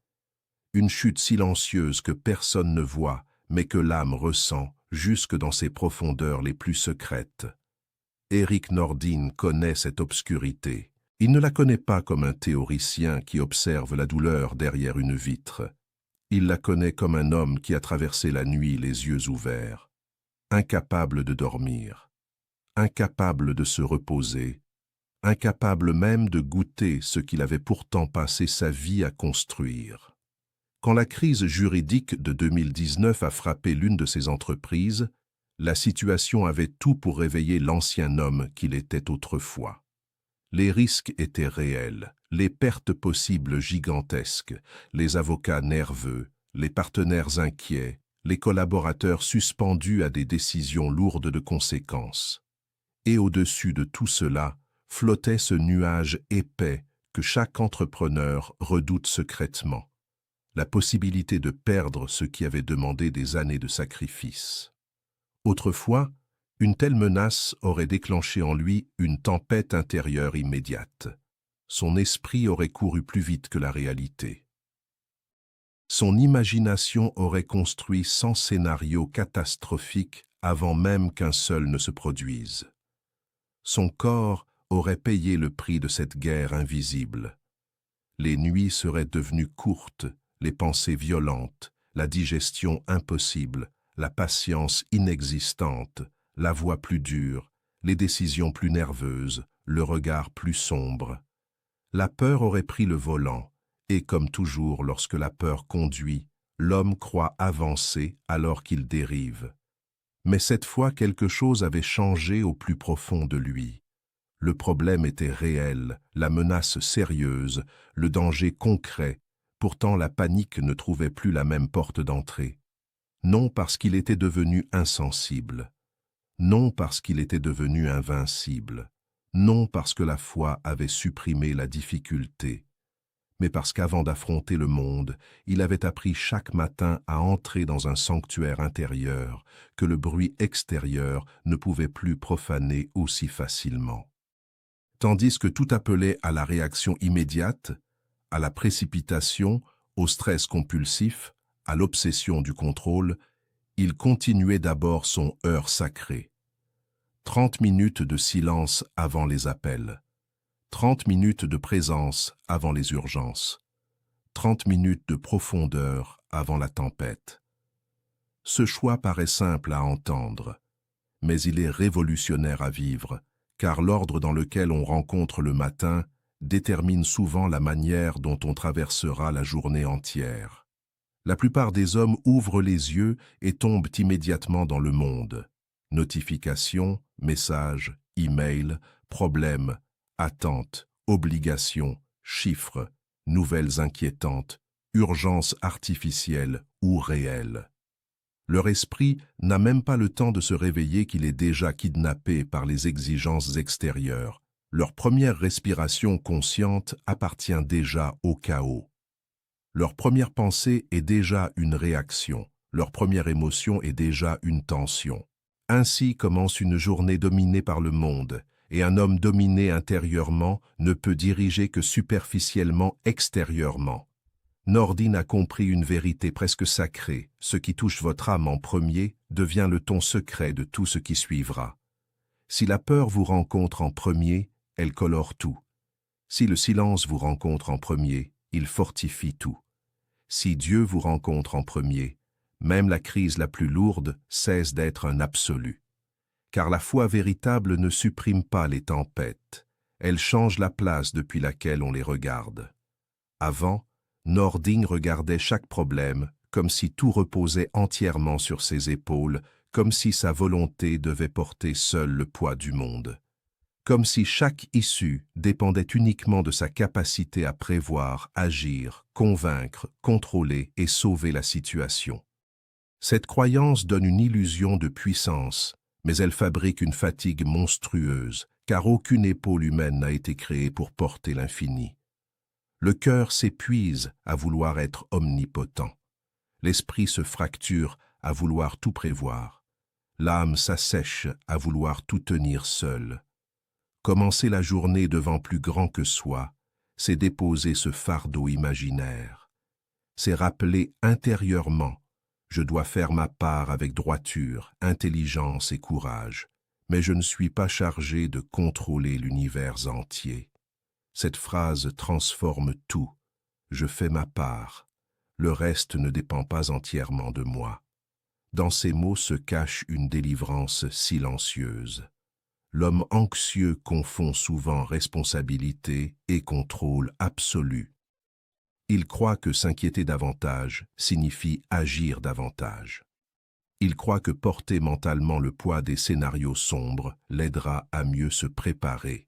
Une chute silencieuse que personne ne voit, mais que l'âme ressent jusque dans ses profondeurs les plus secrètes. Erik Nordin connaît cette obscurité. Il ne la connaît pas comme un théoricien qui observe la douleur derrière une vitre. Il la connaît comme un homme qui a traversé la nuit les yeux ouverts, incapable de dormir, incapable de se reposer, incapable même de goûter ce qu'il avait pourtant passé sa vie à construire. Quand la crise juridique de 2019 a frappé l'une de ses entreprises, La situation avait tout pour réveiller l'ancien homme qu'il était autrefois. Les risques étaient réels, les pertes possibles gigantesques, les avocats nerveux, les partenaires inquiets, les collaborateurs suspendus à des décisions lourdes de conséquences. Et au-dessus de tout cela, flottait ce nuage épais que chaque entrepreneur redoute secrètement, la possibilité de perdre ce qui avait demandé des années de sacrifice. Autrefois, une telle menace aurait déclenché en lui une tempête intérieure immédiate. Son esprit aurait couru plus vite que la réalité. Son imagination aurait construit 100 scénarios catastrophiques avant même qu'un seul ne se produise. Son corps aurait payé le prix de cette guerre invisible. Les nuits seraient devenues courtes, les pensées violentes, la digestion impossible, la patience inexistante, la voix plus dure, les décisions plus nerveuses, le regard plus sombre. La peur aurait pris le volant, et comme toujours lorsque la peur conduit, l'homme croit avancer alors qu'il dérive. Mais cette fois quelque chose avait changé au plus profond de lui. Le problème était réel, la menace sérieuse, le danger concret, pourtant la panique ne trouvait plus la même porte d'entrée. Non parce qu'il était devenu insensible, non parce qu'il était devenu invincible, non parce que la foi avait supprimé la difficulté, mais parce qu'avant d'affronter le monde, il avait appris chaque matin à entrer dans un sanctuaire intérieur que le bruit extérieur ne pouvait plus profaner aussi facilement. Tandis que tout appelait à la réaction immédiate, à la précipitation, au stress compulsif, à l'obsession du contrôle, il continuait d'abord son heure sacrée. 30 minutes de silence avant les appels, 30 minutes de présence avant les urgences, 30 minutes de profondeur avant la tempête. Ce choix paraît simple à entendre, mais il est révolutionnaire à vivre, car l'ordre dans lequel on rencontre le matin détermine souvent la manière dont on traversera la journée entière. La plupart des hommes ouvrent les yeux et tombent immédiatement dans le monde. Notifications, messages, emails, problèmes, attentes, obligations, chiffres, nouvelles inquiétantes, urgences artificielles ou réelles. Leur esprit n'a même pas le temps de se réveiller qu'il est déjà kidnappé par les exigences extérieures. Leur première respiration consciente appartient déjà au chaos. Leur première pensée est déjà une réaction, leur première émotion est déjà une tension. Ainsi commence une journée dominée par le monde, et un homme dominé intérieurement ne peut diriger que superficiellement extérieurement. Nordine a compris une vérité presque sacrée. Ce qui touche votre âme en premier devient le ton secret de tout ce qui suivra. Si la peur vous rencontre en premier, elle colore tout. Si le silence vous rencontre en premier, il fortifie tout. Si Dieu vous rencontre en premier, même la crise la plus lourde cesse d'être un absolu. Car la foi véritable ne supprime pas les tempêtes, elle change la place depuis laquelle on les regarde. Avant, Nordine regardait chaque problème comme si tout reposait entièrement sur ses épaules, comme si sa volonté devait porter seule le poids du monde. Comme si chaque issue dépendait uniquement de sa capacité à prévoir, agir, convaincre, contrôler et sauver la situation. Cette croyance donne une illusion de puissance, mais elle fabrique une fatigue monstrueuse, car aucune épaule humaine n'a été créée pour porter l'infini. Le cœur s'épuise à vouloir être omnipotent. L'esprit se fracture à vouloir tout prévoir. L'âme s'assèche à vouloir tout tenir seule. Commencer la journée devant plus grand que soi, c'est déposer ce fardeau imaginaire. C'est rappeler intérieurement « Je dois faire ma part avec droiture, intelligence et courage, mais je ne suis pas chargé de contrôler l'univers entier. » Cette phrase transforme tout. Je fais ma part. Le reste ne dépend pas entièrement de moi. Dans ces mots se cache une délivrance silencieuse. L'homme anxieux confond souvent responsabilité et contrôle absolu. Il croit que s'inquiéter davantage signifie agir davantage. Il croit que porter mentalement le poids des scénarios sombres l'aidera à mieux se préparer.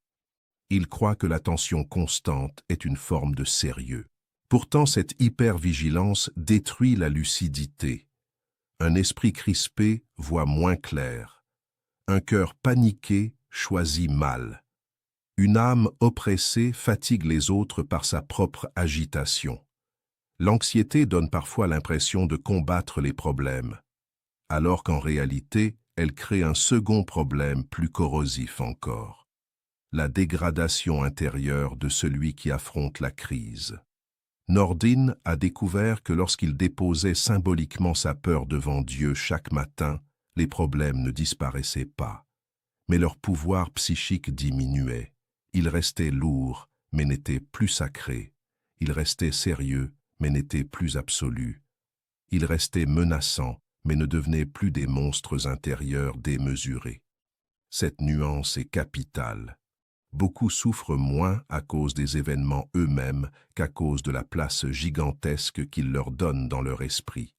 Il croit que l'attention constante est une forme de sérieux. Pourtant, cette hypervigilance détruit la lucidité. Un esprit crispé voit moins clair. Un cœur paniqué choisit mal. Une âme oppressée fatigue les autres par sa propre agitation. L'anxiété donne parfois l'impression de combattre les problèmes, alors qu'en réalité, elle crée un second problème plus corrosif encore: la dégradation intérieure de celui qui affronte la crise. Nordin a découvert que lorsqu'il déposait symboliquement sa peur devant Dieu chaque matin, les problèmes ne disparaissaient pas, mais leur pouvoir psychique diminuait. Ils restaient lourds, mais n'étaient plus sacrés. Ils restaient sérieux, mais n'étaient plus absolus. Ils restaient menaçants, mais ne devenaient plus des monstres intérieurs démesurés. Cette nuance est capitale. Beaucoup souffrent moins à cause des événements eux-mêmes qu'à cause de la place gigantesque qu'ils leur donnent dans leur esprit.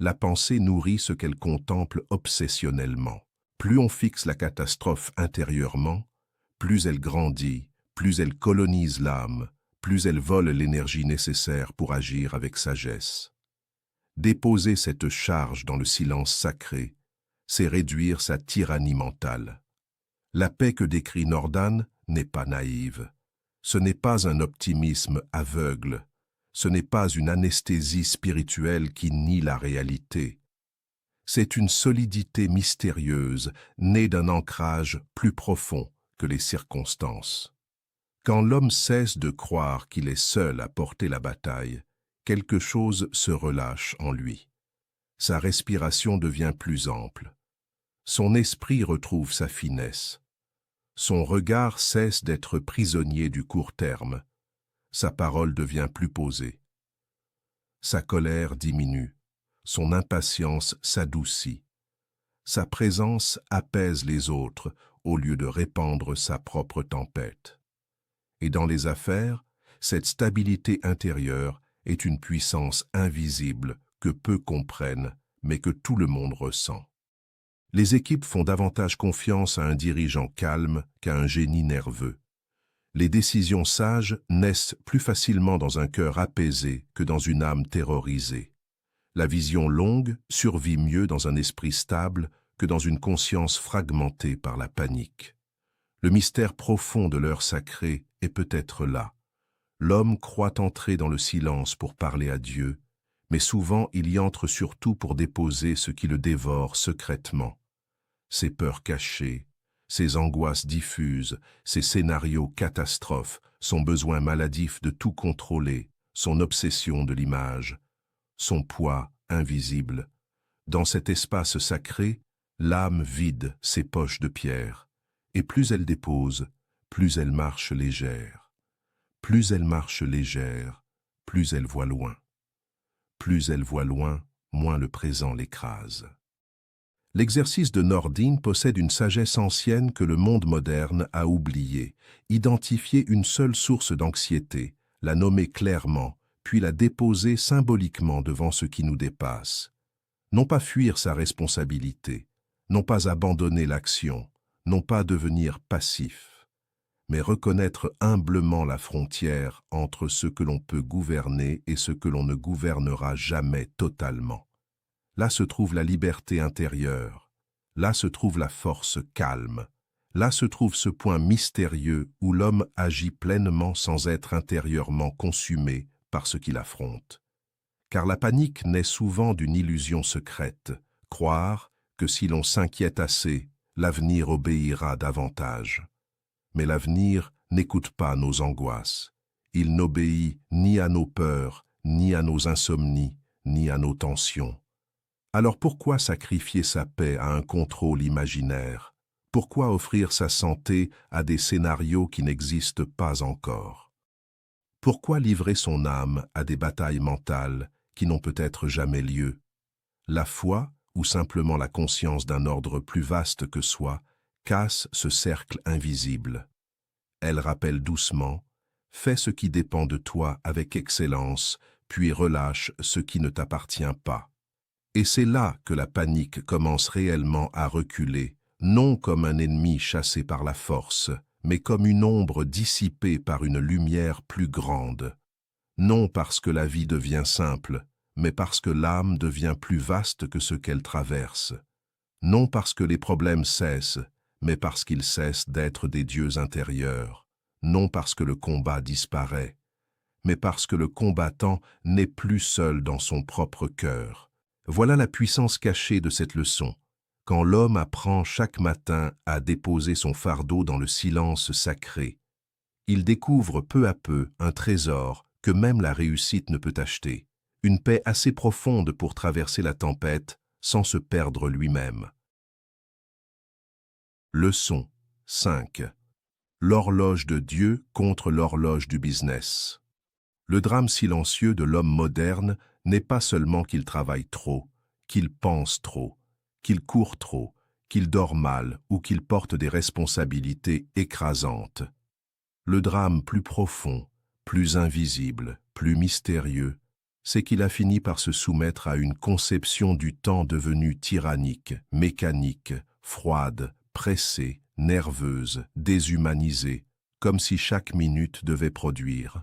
La pensée nourrit ce qu'elle contemple obsessionnellement. Plus on fixe la catastrophe intérieurement, plus elle grandit, plus elle colonise l'âme, plus elle vole l'énergie nécessaire pour agir avec sagesse. Déposer cette charge dans le silence sacré, c'est réduire sa tyrannie mentale. La paix que décrit Nordin n'est pas naïve. Ce n'est pas un optimisme aveugle. Ce n'est pas une anesthésie spirituelle qui nie la réalité. C'est une solidité mystérieuse, née d'un ancrage plus profond que les circonstances. Quand l'homme cesse de croire qu'il est seul à porter la bataille, quelque chose se relâche en lui. Sa respiration devient plus ample. Son esprit retrouve sa finesse. Son regard cesse d'être prisonnier du court terme. Sa parole devient plus posée. Sa colère diminue. Son impatience s'adoucit. Sa présence apaise les autres au lieu de répandre sa propre tempête. Et dans les affaires, cette stabilité intérieure est une puissance invisible que peu comprennent, mais que tout le monde ressent. Les équipes font davantage confiance à un dirigeant calme qu'à un génie nerveux. Les décisions sages naissent plus facilement dans un cœur apaisé que dans une âme terrorisée. La vision longue survit mieux dans un esprit stable que dans une conscience fragmentée par la panique. Le mystère profond de l'heure sacrée est peut-être là. L'homme croit entrer dans le silence pour parler à Dieu, mais souvent il y entre surtout pour déposer ce qui le dévore secrètement. Ses peurs cachées, ses angoisses diffuses, ses scénarios catastrophes, son besoin maladif de tout contrôler, son obsession de l'image, son poids invisible. Dans cet espace sacré, l'âme vide ses poches de pierre, et plus elle dépose, plus elle marche légère. Plus elle marche légère, plus elle voit loin. Plus elle voit loin, moins le présent l'écrase. L'exercice de Nordin possède une sagesse ancienne que le monde moderne a oubliée: identifier une seule source d'anxiété, la nommer clairement, puis la déposer symboliquement devant ce qui nous dépasse. Non pas fuir sa responsabilité, non pas abandonner l'action, non pas devenir passif, mais reconnaître humblement la frontière entre ce que l'on peut gouverner et ce que l'on ne gouvernera jamais totalement. Là se trouve la liberté intérieure, là se trouve la force calme, là se trouve ce point mystérieux où l'homme agit pleinement sans être intérieurement consumé par ce qu'il affronte. Car la panique naît souvent d'une illusion secrète: croire que si l'on s'inquiète assez, l'avenir obéira davantage. Mais l'avenir n'écoute pas nos angoisses. Il n'obéit ni à nos peurs, ni à nos insomnies, ni à nos tensions. Alors pourquoi sacrifier sa paix à un contrôle imaginaire? Pourquoi offrir sa santé à des scénarios qui n'existent pas encore? Pourquoi livrer son âme à des batailles mentales qui n'ont peut-être jamais lieu? La foi, ou simplement la conscience d'un ordre plus vaste que soi, casse ce cercle invisible. Elle rappelle doucement: fais ce qui dépend de toi avec excellence, puis relâche ce qui ne t'appartient pas. Et c'est là que la panique commence réellement à reculer, non comme un ennemi chassé par la force, mais comme une ombre dissipée par une lumière plus grande. Non parce que la vie devient simple, mais parce que l'âme devient plus vaste que ce qu'elle traverse. Non parce que les problèmes cessent, mais parce qu'ils cessent d'être des dieux intérieurs. Non parce que le combat disparaît, mais parce que le combattant n'est plus seul dans son propre cœur. Voilà la puissance cachée de cette leçon. Quand l'homme apprend chaque matin à déposer son fardeau dans le silence sacré, il découvre peu à peu un trésor que même la réussite ne peut acheter, une paix assez profonde pour traverser la tempête sans se perdre lui-même. Leçon 5. L'horloge de Dieu contre l'horloge du business. Le drame silencieux de l'homme moderne n'est pas seulement qu'il travaille trop, qu'il pense trop, qu'il court trop, qu'il dort mal ou qu'il porte des responsabilités écrasantes. Le drame plus profond, plus invisible, plus mystérieux, c'est qu'il a fini par se soumettre à une conception du temps devenue tyrannique, mécanique, froide, pressée, nerveuse, déshumanisée, comme si chaque minute devait produire,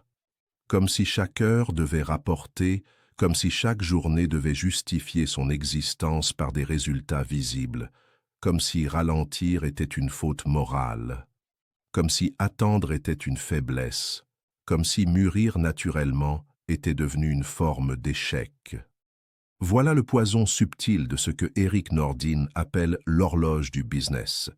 comme si chaque heure devait rapporter, comme si chaque journée devait justifier son existence par des résultats visibles, comme si ralentir était une faute morale, comme si attendre était une faiblesse, comme si mûrir naturellement était devenu une forme d'échec. Voilà le poison subtil de ce que Erik Nordin appelle l'horloge du business.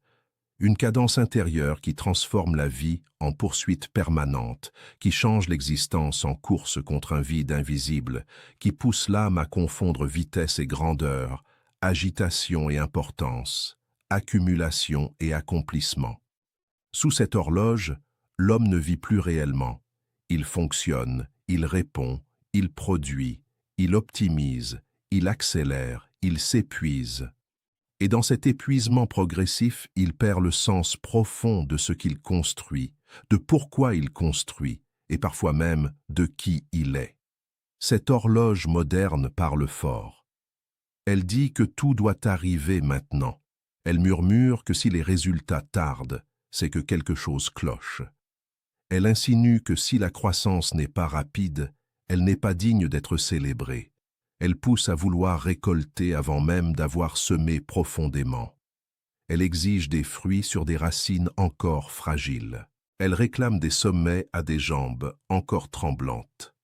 Une cadence intérieure qui transforme la vie en poursuite permanente, qui change l'existence en course contre un vide invisible, qui pousse l'âme à confondre vitesse et grandeur, agitation et importance, accumulation et accomplissement. Sous cette horloge, l'homme ne vit plus réellement. Il fonctionne, il répond, il produit, il optimise, il accélère, il s'épuise. Et dans cet épuisement progressif, il perd le sens profond de ce qu'il construit, de pourquoi il construit, et parfois même de qui il est. Cette horloge moderne parle fort. Elle dit que tout doit arriver maintenant. Elle murmure que si les résultats tardent, c'est que quelque chose cloche. Elle insinue que si la croissance n'est pas rapide, elle n'est pas digne d'être célébrée. Elle pousse à vouloir récolter avant même d'avoir semé profondément. Elle exige des fruits sur des racines encore fragiles. Elle réclame des sommets à des jambes encore tremblantes.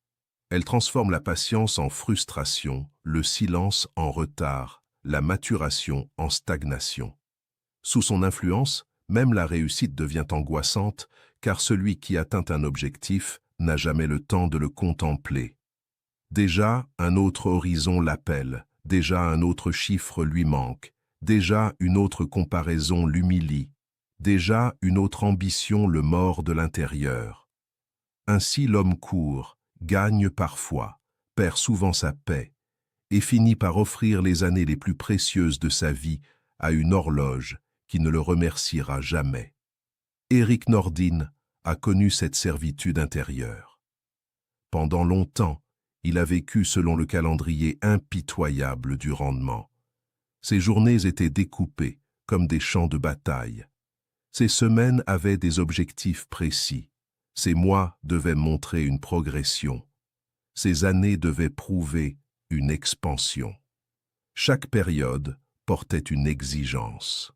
Elle transforme la patience en frustration, le silence en retard, la maturation en stagnation. Sous son influence, même la réussite devient angoissante, car celui qui atteint un objectif n'a jamais le temps de le contempler. Déjà, un autre horizon l'appelle, déjà un autre chiffre lui manque, déjà une autre comparaison l'humilie, déjà une autre ambition le mord de l'intérieur. Ainsi l'homme court, gagne parfois, perd souvent sa paix, et finit par offrir les années les plus précieuses de sa vie à une horloge qui ne le remerciera jamais. Erik Nordin a connu cette servitude intérieure. Pendant longtemps, il a vécu selon le calendrier impitoyable du rendement. Ses journées étaient découpées comme des champs de bataille. Ses semaines avaient des objectifs précis. Ses mois devaient montrer une progression. Ses années devaient prouver une expansion. Chaque période portait une exigence.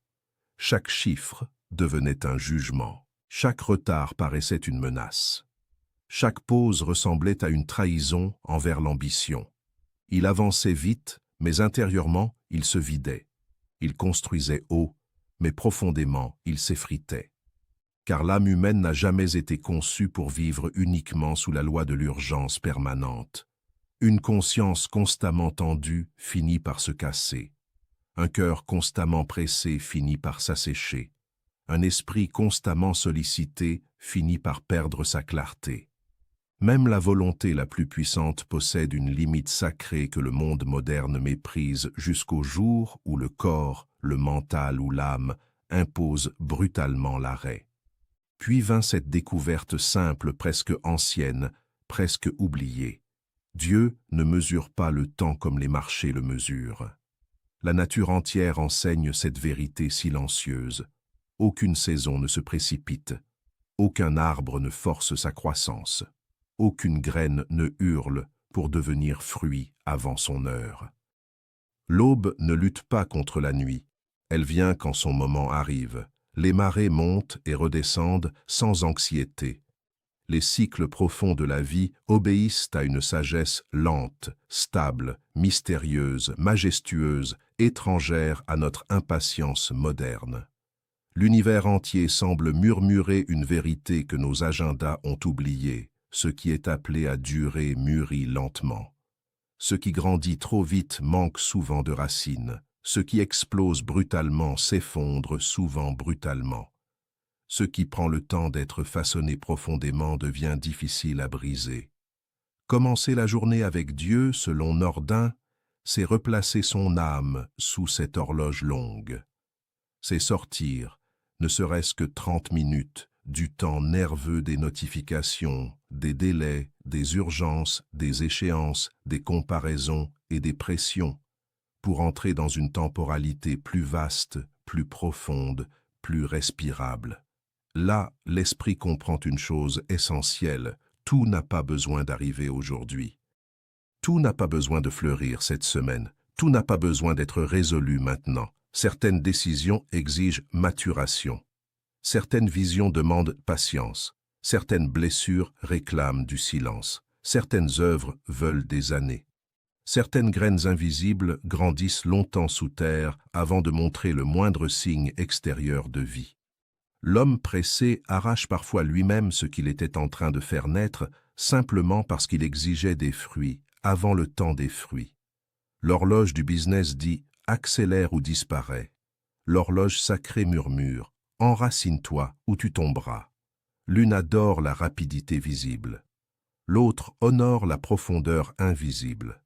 Chaque chiffre devenait un jugement. Chaque retard paraissait une menace. Chaque pause ressemblait à une trahison envers l'ambition. Il avançait vite, mais intérieurement, il se vidait. Il construisait haut, mais profondément, il s'effritait. Car l'âme humaine n'a jamais été conçue pour vivre uniquement sous la loi de l'urgence permanente. Une conscience constamment tendue finit par se casser. Un cœur constamment pressé finit par s'assécher. Un esprit constamment sollicité finit par perdre sa clarté. Même la volonté la plus puissante possède une limite sacrée que le monde moderne méprise jusqu'au jour où le corps, le mental ou l'âme imposent brutalement l'arrêt. Puis vint cette découverte simple, presque ancienne, presque oubliée. Dieu ne mesure pas le temps comme les marchés le mesurent. La nature entière enseigne cette vérité silencieuse. Aucune saison ne se précipite. Aucun arbre ne force sa croissance. Aucune graine ne hurle pour devenir fruit avant son heure. L'aube ne lutte pas contre la nuit. Elle vient quand son moment arrive. Les marées montent et redescendent sans anxiété. Les cycles profonds de la vie obéissent à une sagesse lente, stable, mystérieuse, majestueuse, étrangère à notre impatience moderne. L'univers entier semble murmurer une vérité que nos agendas ont oubliée. Ce qui est appelé à durer mûrit lentement. Ce qui grandit trop vite manque souvent de racines. Ce qui explose brutalement s'effondre souvent brutalement. Ce qui prend le temps d'être façonné profondément devient difficile à briser. Commencer la journée avec Dieu, selon Nordin, c'est replacer son âme sous cette horloge longue. C'est sortir, ne serait-ce que 30 minutes, du temps nerveux des notifications, des délais, des urgences, des échéances, des comparaisons et des pressions, pour entrer dans une temporalité plus vaste, plus profonde, plus respirable. Là, l'esprit comprend une chose essentielle, tout n'a pas besoin d'arriver aujourd'hui. Tout n'a pas besoin de fleurir cette semaine, tout n'a pas besoin d'être résolu maintenant. Certaines décisions exigent maturation. Certaines visions demandent patience. Certaines blessures réclament du silence. Certaines œuvres veulent des années. Certaines graines invisibles grandissent longtemps sous terre avant de montrer le moindre signe extérieur de vie. L'homme pressé arrache parfois lui-même ce qu'il était en train de faire naître simplement parce qu'il exigeait des fruits avant le temps des fruits. L'horloge du business dit « accélère ou disparaît ». L'horloge sacrée murmure « enracine-toi ou tu tomberas ». L'une adore la rapidité visible. L'autre honore la profondeur invisible.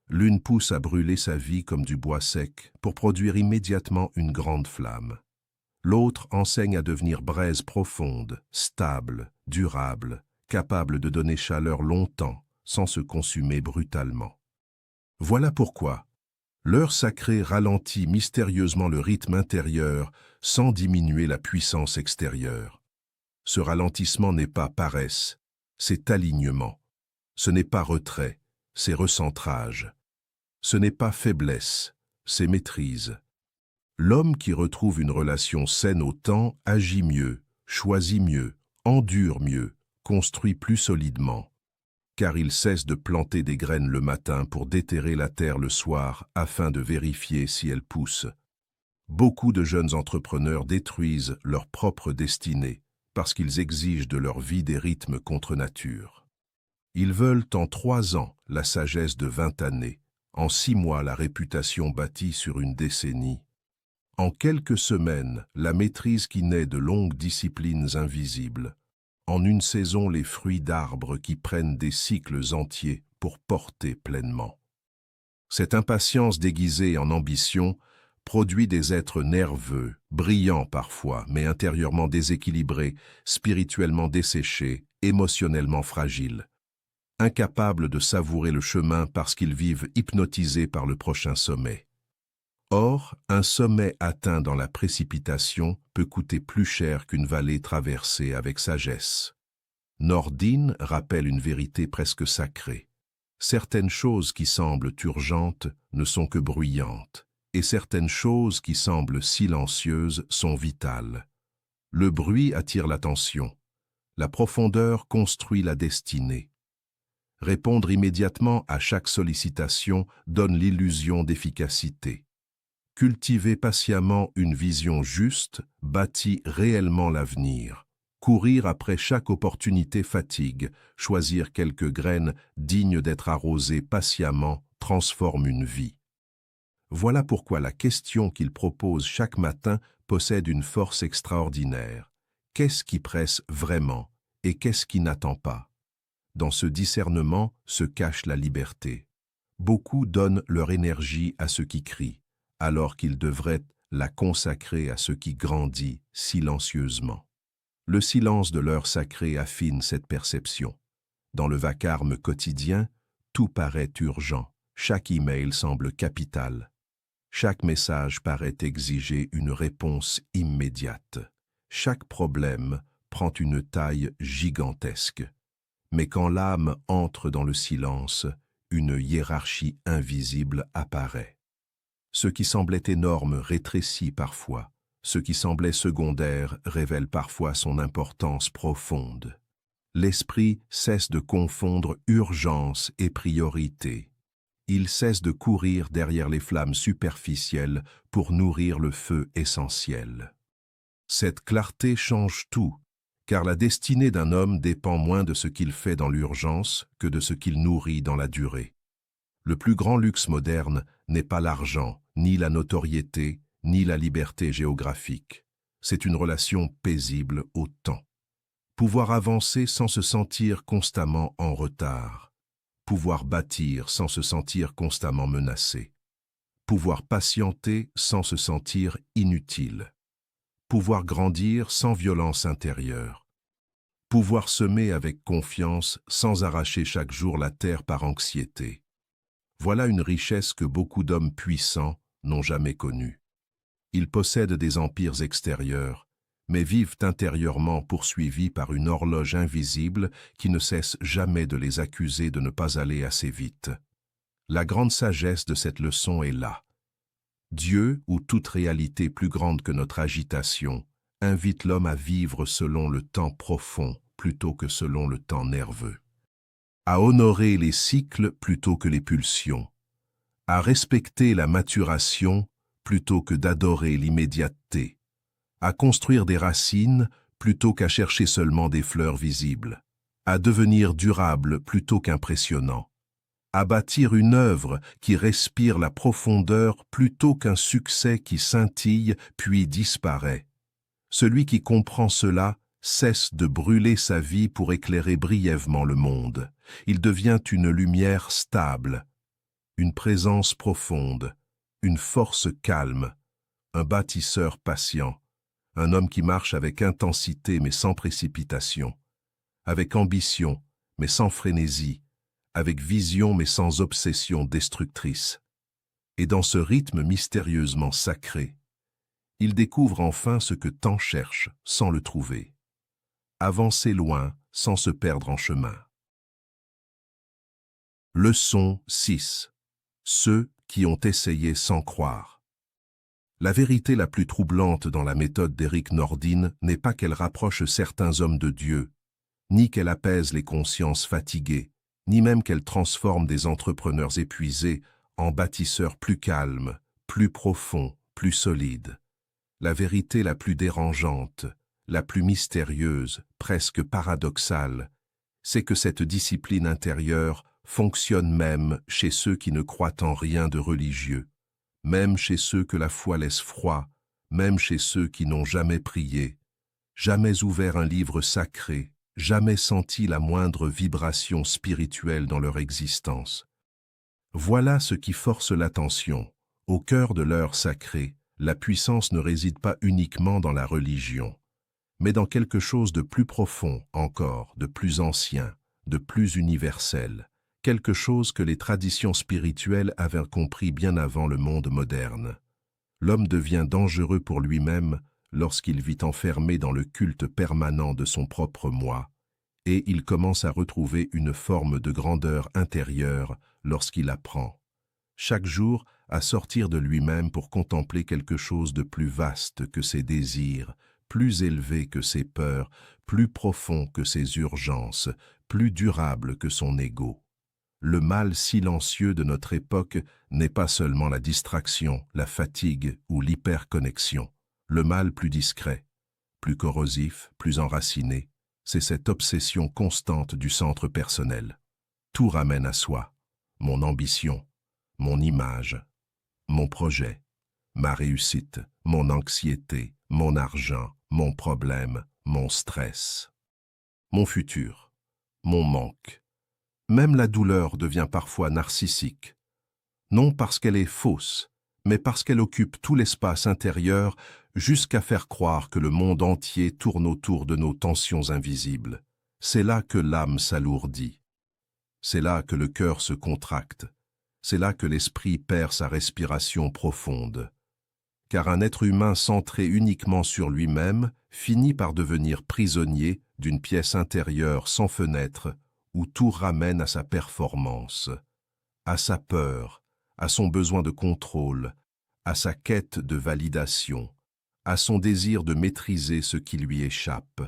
L'une pousse à brûler sa vie comme du bois sec pour produire immédiatement une grande flamme. L'autre enseigne à devenir braise profonde, stable, durable, capable de donner chaleur longtemps sans se consumer brutalement. Voilà pourquoi l'heure sacrée ralentit mystérieusement le rythme intérieur sans diminuer la puissance extérieure. Ce ralentissement n'est pas paresse, c'est alignement. Ce n'est pas retrait, c'est recentrage. Ce n'est pas faiblesse, c'est maîtrise. L'homme qui retrouve une relation saine au temps agit mieux, choisit mieux, endure mieux, construit plus solidement. Car il cesse de planter des graines le matin pour déterrer la terre le soir afin de vérifier si elle pousse. Beaucoup de jeunes entrepreneurs détruisent leur propre destinée parce qu'ils exigent de leur vie des rythmes contre nature. Ils veulent en 3 ans la sagesse de 20 années, en 6 mois la réputation bâtie sur une décennie. En quelques semaines, la maîtrise qui naît de longues disciplines invisibles. En une saison, les fruits d'arbres qui prennent des cycles entiers pour porter pleinement. Cette impatience déguisée en ambition produit des êtres nerveux, brillants parfois, mais intérieurement déséquilibrés, spirituellement desséchés, émotionnellement fragiles. Incapables de savourer le chemin parce qu'ils vivent hypnotisés par le prochain sommet. Or, un sommet atteint dans la précipitation peut coûter plus cher qu'une vallée traversée avec sagesse. Nordin rappelle une vérité presque sacrée. Certaines choses qui semblent urgentes ne sont que bruyantes, et certaines choses qui semblent silencieuses sont vitales. Le bruit attire l'attention. La profondeur construit la destinée. Répondre immédiatement à chaque sollicitation donne l'illusion d'efficacité. Cultiver patiemment une vision juste bâtit réellement l'avenir. Courir après chaque opportunité fatigue, choisir quelques graines dignes d'être arrosées patiemment transforme une vie. Voilà pourquoi la question qu'il propose chaque matin possède une force extraordinaire. Qu'est-ce qui presse vraiment et qu'est-ce qui n'attend pas? Dans ce discernement se cache la liberté. Beaucoup donnent leur énergie à ce qui crie, alors qu'ils devraient la consacrer à ce qui grandit silencieusement. Le silence de l'heure sacrée affine cette perception. Dans le vacarme quotidien, Tout paraît urgent, chaque email semble capital. Chaque message paraît exiger une réponse immédiate. Chaque problème prend une taille gigantesque. Mais quand l'âme entre dans le silence, une hiérarchie invisible apparaît. Ce qui semblait énorme rétrécit parfois. Ce qui semblait secondaire révèle parfois son importance profonde. L'esprit cesse de confondre urgence et priorité. Il cesse de courir derrière les flammes superficielles pour nourrir le feu essentiel. Cette clarté change tout, car la destinée d'un homme dépend moins de ce qu'il fait dans l'urgence que de ce qu'il nourrit dans la durée. Le plus grand luxe moderne n'est pas l'argent, ni la notoriété, ni la liberté géographique. C'est une relation paisible au temps. Pouvoir avancer sans se sentir constamment en retard. Pouvoir bâtir sans se sentir constamment menacé. Pouvoir patienter sans se sentir inutile. Pouvoir grandir sans violence intérieure. Pouvoir semer avec confiance sans arracher chaque jour la terre par anxiété. Voilà une richesse que beaucoup d'hommes puissants n'ont jamais connue. Ils possèdent des empires extérieurs, mais vivent intérieurement poursuivis par une horloge invisible qui ne cesse jamais de les accuser de ne pas aller assez vite. La grande sagesse de cette leçon est là. Dieu, ou toute réalité plus grande que notre agitation, invite l'homme à vivre selon le temps profond plutôt que selon le temps nerveux. À honorer les cycles plutôt que les pulsions. À respecter la maturation plutôt que d'adorer l'immédiateté. À construire des racines plutôt qu'à chercher seulement des fleurs visibles, à devenir durable plutôt qu'impressionnant, à bâtir une œuvre qui respire la profondeur plutôt qu'un succès qui scintille puis disparaît. Celui qui comprend cela cesse de brûler sa vie pour éclairer brièvement le monde. Il devient une lumière stable, une présence profonde, une force calme, un bâtisseur patient. Un homme qui marche avec intensité mais sans précipitation, avec ambition mais sans frénésie, avec vision mais sans obsession destructrice. Et dans ce rythme mystérieusement sacré, il découvre enfin ce que tant cherche sans le trouver. Avancer loin sans se perdre en chemin. Leçon 6. Ceux qui ont essayé sans croire. La vérité la plus troublante dans la méthode d'Eric Nordin n'est pas qu'elle rapproche certains hommes de Dieu, ni qu'elle apaise les consciences fatiguées, ni même qu'elle transforme des entrepreneurs épuisés en bâtisseurs plus calmes, plus profonds, plus solides. La vérité la plus dérangeante, la plus mystérieuse, presque paradoxale, c'est que cette discipline intérieure fonctionne même chez ceux qui ne croient en rien de religieux. Même chez ceux que la foi laisse froid, même chez ceux qui n'ont jamais prié, jamais ouvert un livre sacré, jamais senti la moindre vibration spirituelle dans leur existence. Voilà ce qui force l'attention. Au cœur de l'heure sacrée, la puissance ne réside pas uniquement dans la religion, mais dans quelque chose de plus profond encore, de plus ancien, de plus universel. Quelque chose que les traditions spirituelles avaient compris bien avant le monde moderne. L'homme devient dangereux pour lui-même lorsqu'il vit enfermé dans le culte permanent de son propre moi, et il commence à retrouver une forme de grandeur intérieure lorsqu'il apprend, chaque jour, à sortir de lui-même pour contempler quelque chose de plus vaste que ses désirs, plus élevé que ses peurs, plus profond que ses urgences, plus durable que son ego. Le mal silencieux de notre époque n'est pas seulement la distraction, la fatigue ou l'hyperconnexion. Le mal plus discret, plus corrosif, plus enraciné, c'est cette obsession constante du centre personnel. Tout ramène à soi, mon ambition, mon image, mon projet, ma réussite, mon anxiété, mon argent, mon problème, mon stress, mon futur, mon manque. Même la douleur devient parfois narcissique, non parce qu'elle est fausse, mais parce qu'elle occupe tout l'espace intérieur jusqu'à faire croire que le monde entier tourne autour de nos tensions invisibles. C'est là que l'âme s'alourdit. C'est là que le cœur se contracte. C'est là que l'esprit perd sa respiration profonde. Car un être humain centré uniquement sur lui-même finit par devenir prisonnier d'une pièce intérieure sans fenêtre où tout ramène à sa performance, à sa peur, à son besoin de contrôle, à sa quête de validation, à son désir de maîtriser ce qui lui échappe.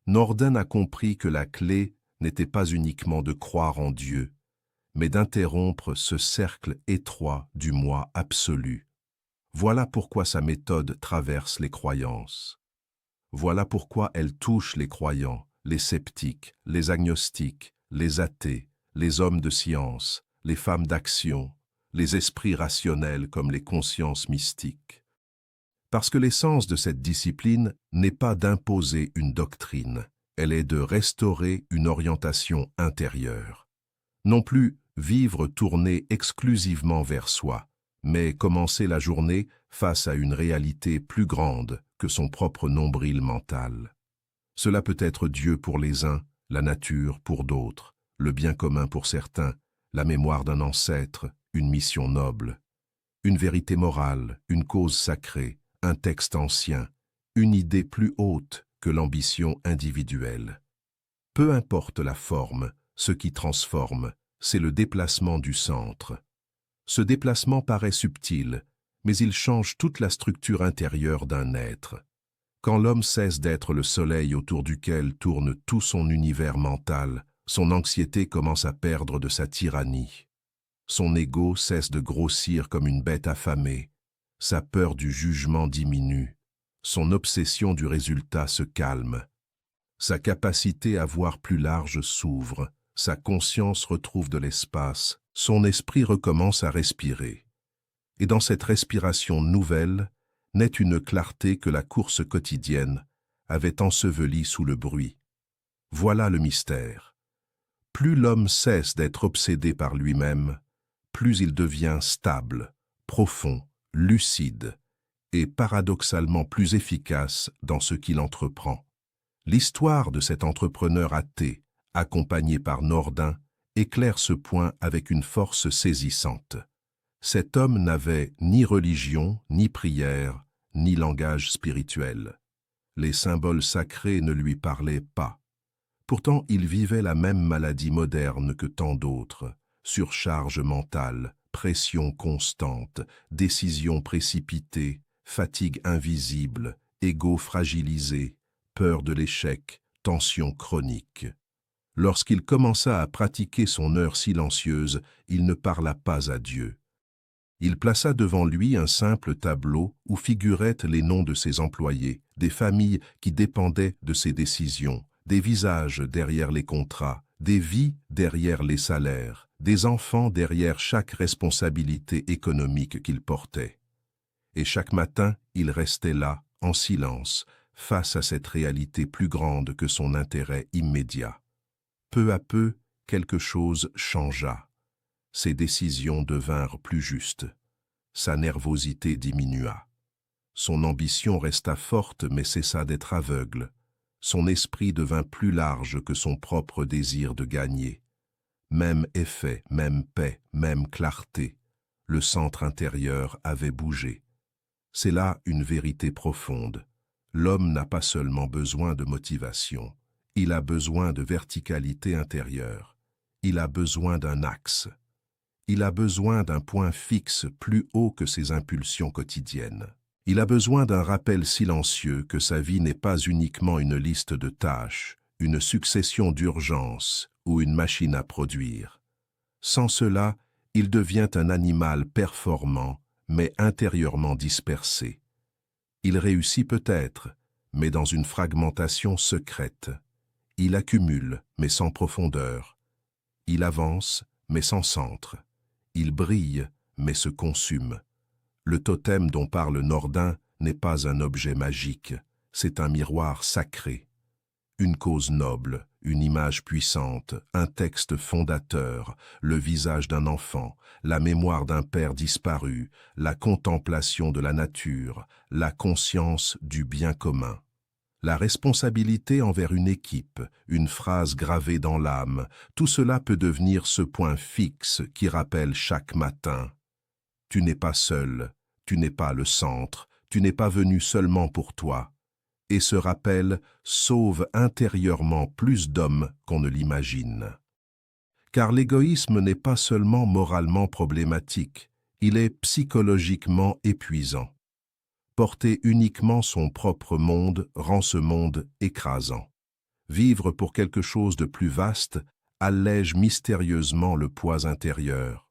Norden a compris que la clé n'était pas uniquement de croire en Dieu, mais d'interrompre ce cercle étroit du moi absolu. Voilà pourquoi sa méthode traverse les croyances. Voilà pourquoi elle touche les croyants, les sceptiques, les agnostiques, les athées, les hommes de science, les femmes d'action, les esprits rationnels comme les consciences mystiques. Parce que l'essence de cette discipline n'est pas d'imposer une doctrine, elle est de restaurer une orientation intérieure. Non plus vivre tourné exclusivement vers soi, mais commencer la journée face à une réalité plus grande que son propre nombril mental. Cela peut être Dieu pour les uns, la nature pour d'autres, le bien commun pour certains, la mémoire d'un ancêtre, une mission noble, une vérité morale, une cause sacrée, un texte ancien, une idée plus haute que l'ambition individuelle. Peu importe la forme, ce qui transforme, c'est le déplacement du centre. Ce déplacement paraît subtil, mais il change toute la structure intérieure d'un être. Quand l'homme cesse d'être le soleil autour duquel tourne tout son univers mental, son anxiété commence à perdre de sa tyrannie. Son ego cesse de grossir comme une bête affamée. Sa peur du jugement diminue, son obsession du résultat se calme. Sa capacité à voir plus large s'ouvre, sa conscience retrouve de l'espace, son esprit recommence à respirer. Et dans cette respiration nouvelle, naît une clarté que la course quotidienne avait ensevelie sous le bruit. Voilà le mystère. Plus l'homme cesse d'être obsédé par lui-même, plus il devient stable, profond, lucide et paradoxalement plus efficace dans ce qu'il entreprend. L'histoire de cet entrepreneur athée, accompagné par Norden, éclaire ce point avec une force saisissante. Cet homme n'avait ni religion, ni prière, ni langage spirituel. Les symboles sacrés ne lui parlaient pas. Pourtant, il vivait la même maladie moderne que tant d'autres, surcharge mentale, pression constante, décisions précipitées, fatigue invisible, ego fragilisé, peur de l'échec, tension chronique. Lorsqu'il commença à pratiquer son heure silencieuse, il ne parla pas à Dieu. Il plaça devant lui un simple tableau où figuraient les noms de ses employés, des familles qui dépendaient de ses décisions, des visages derrière les contrats, des vies derrière les salaires, des enfants derrière chaque responsabilité économique qu'il portait. Et chaque matin, il restait là, en silence, face à cette réalité plus grande que son intérêt immédiat. Peu à peu, quelque chose changea. Ses décisions devinrent plus justes. Sa nervosité diminua. Son ambition resta forte mais cessa d'être aveugle. Son esprit devint plus large que son propre désir de gagner. Même effet, même paix, même clarté. Le centre intérieur avait bougé. C'est là une vérité profonde. L'homme n'a pas seulement besoin de motivation, il a besoin de verticalité intérieure. Il a besoin d'un axe. Il a besoin d'un point fixe plus haut que ses impulsions quotidiennes. Il a besoin d'un rappel silencieux que sa vie n'est pas uniquement une liste de tâches, une succession d'urgences ou une machine à produire. Sans cela, il devient un animal performant, mais intérieurement dispersé. Il réussit peut-être, mais dans une fragmentation secrète. Il accumule, mais sans profondeur. Il avance, mais sans centre. Il brille, mais se consume. Le totem dont parle Norden n'est pas un objet magique, c'est un miroir sacré. Une cause noble, une image puissante, un texte fondateur, le visage d'un enfant, la mémoire d'un père disparu, la contemplation de la nature, la conscience du bien commun. La responsabilité envers une équipe, une phrase gravée dans l'âme, tout cela peut devenir ce point fixe qui rappelle chaque matin. Tu n'es pas seul, tu n'es pas le centre, tu n'es pas venu seulement pour toi. Et ce rappel sauve intérieurement plus d'hommes qu'on ne l'imagine. Car l'égoïsme n'est pas seulement moralement problématique, il est psychologiquement épuisant. Porter uniquement son propre monde rend ce monde écrasant. Vivre pour quelque chose de plus vaste allège mystérieusement le poids intérieur.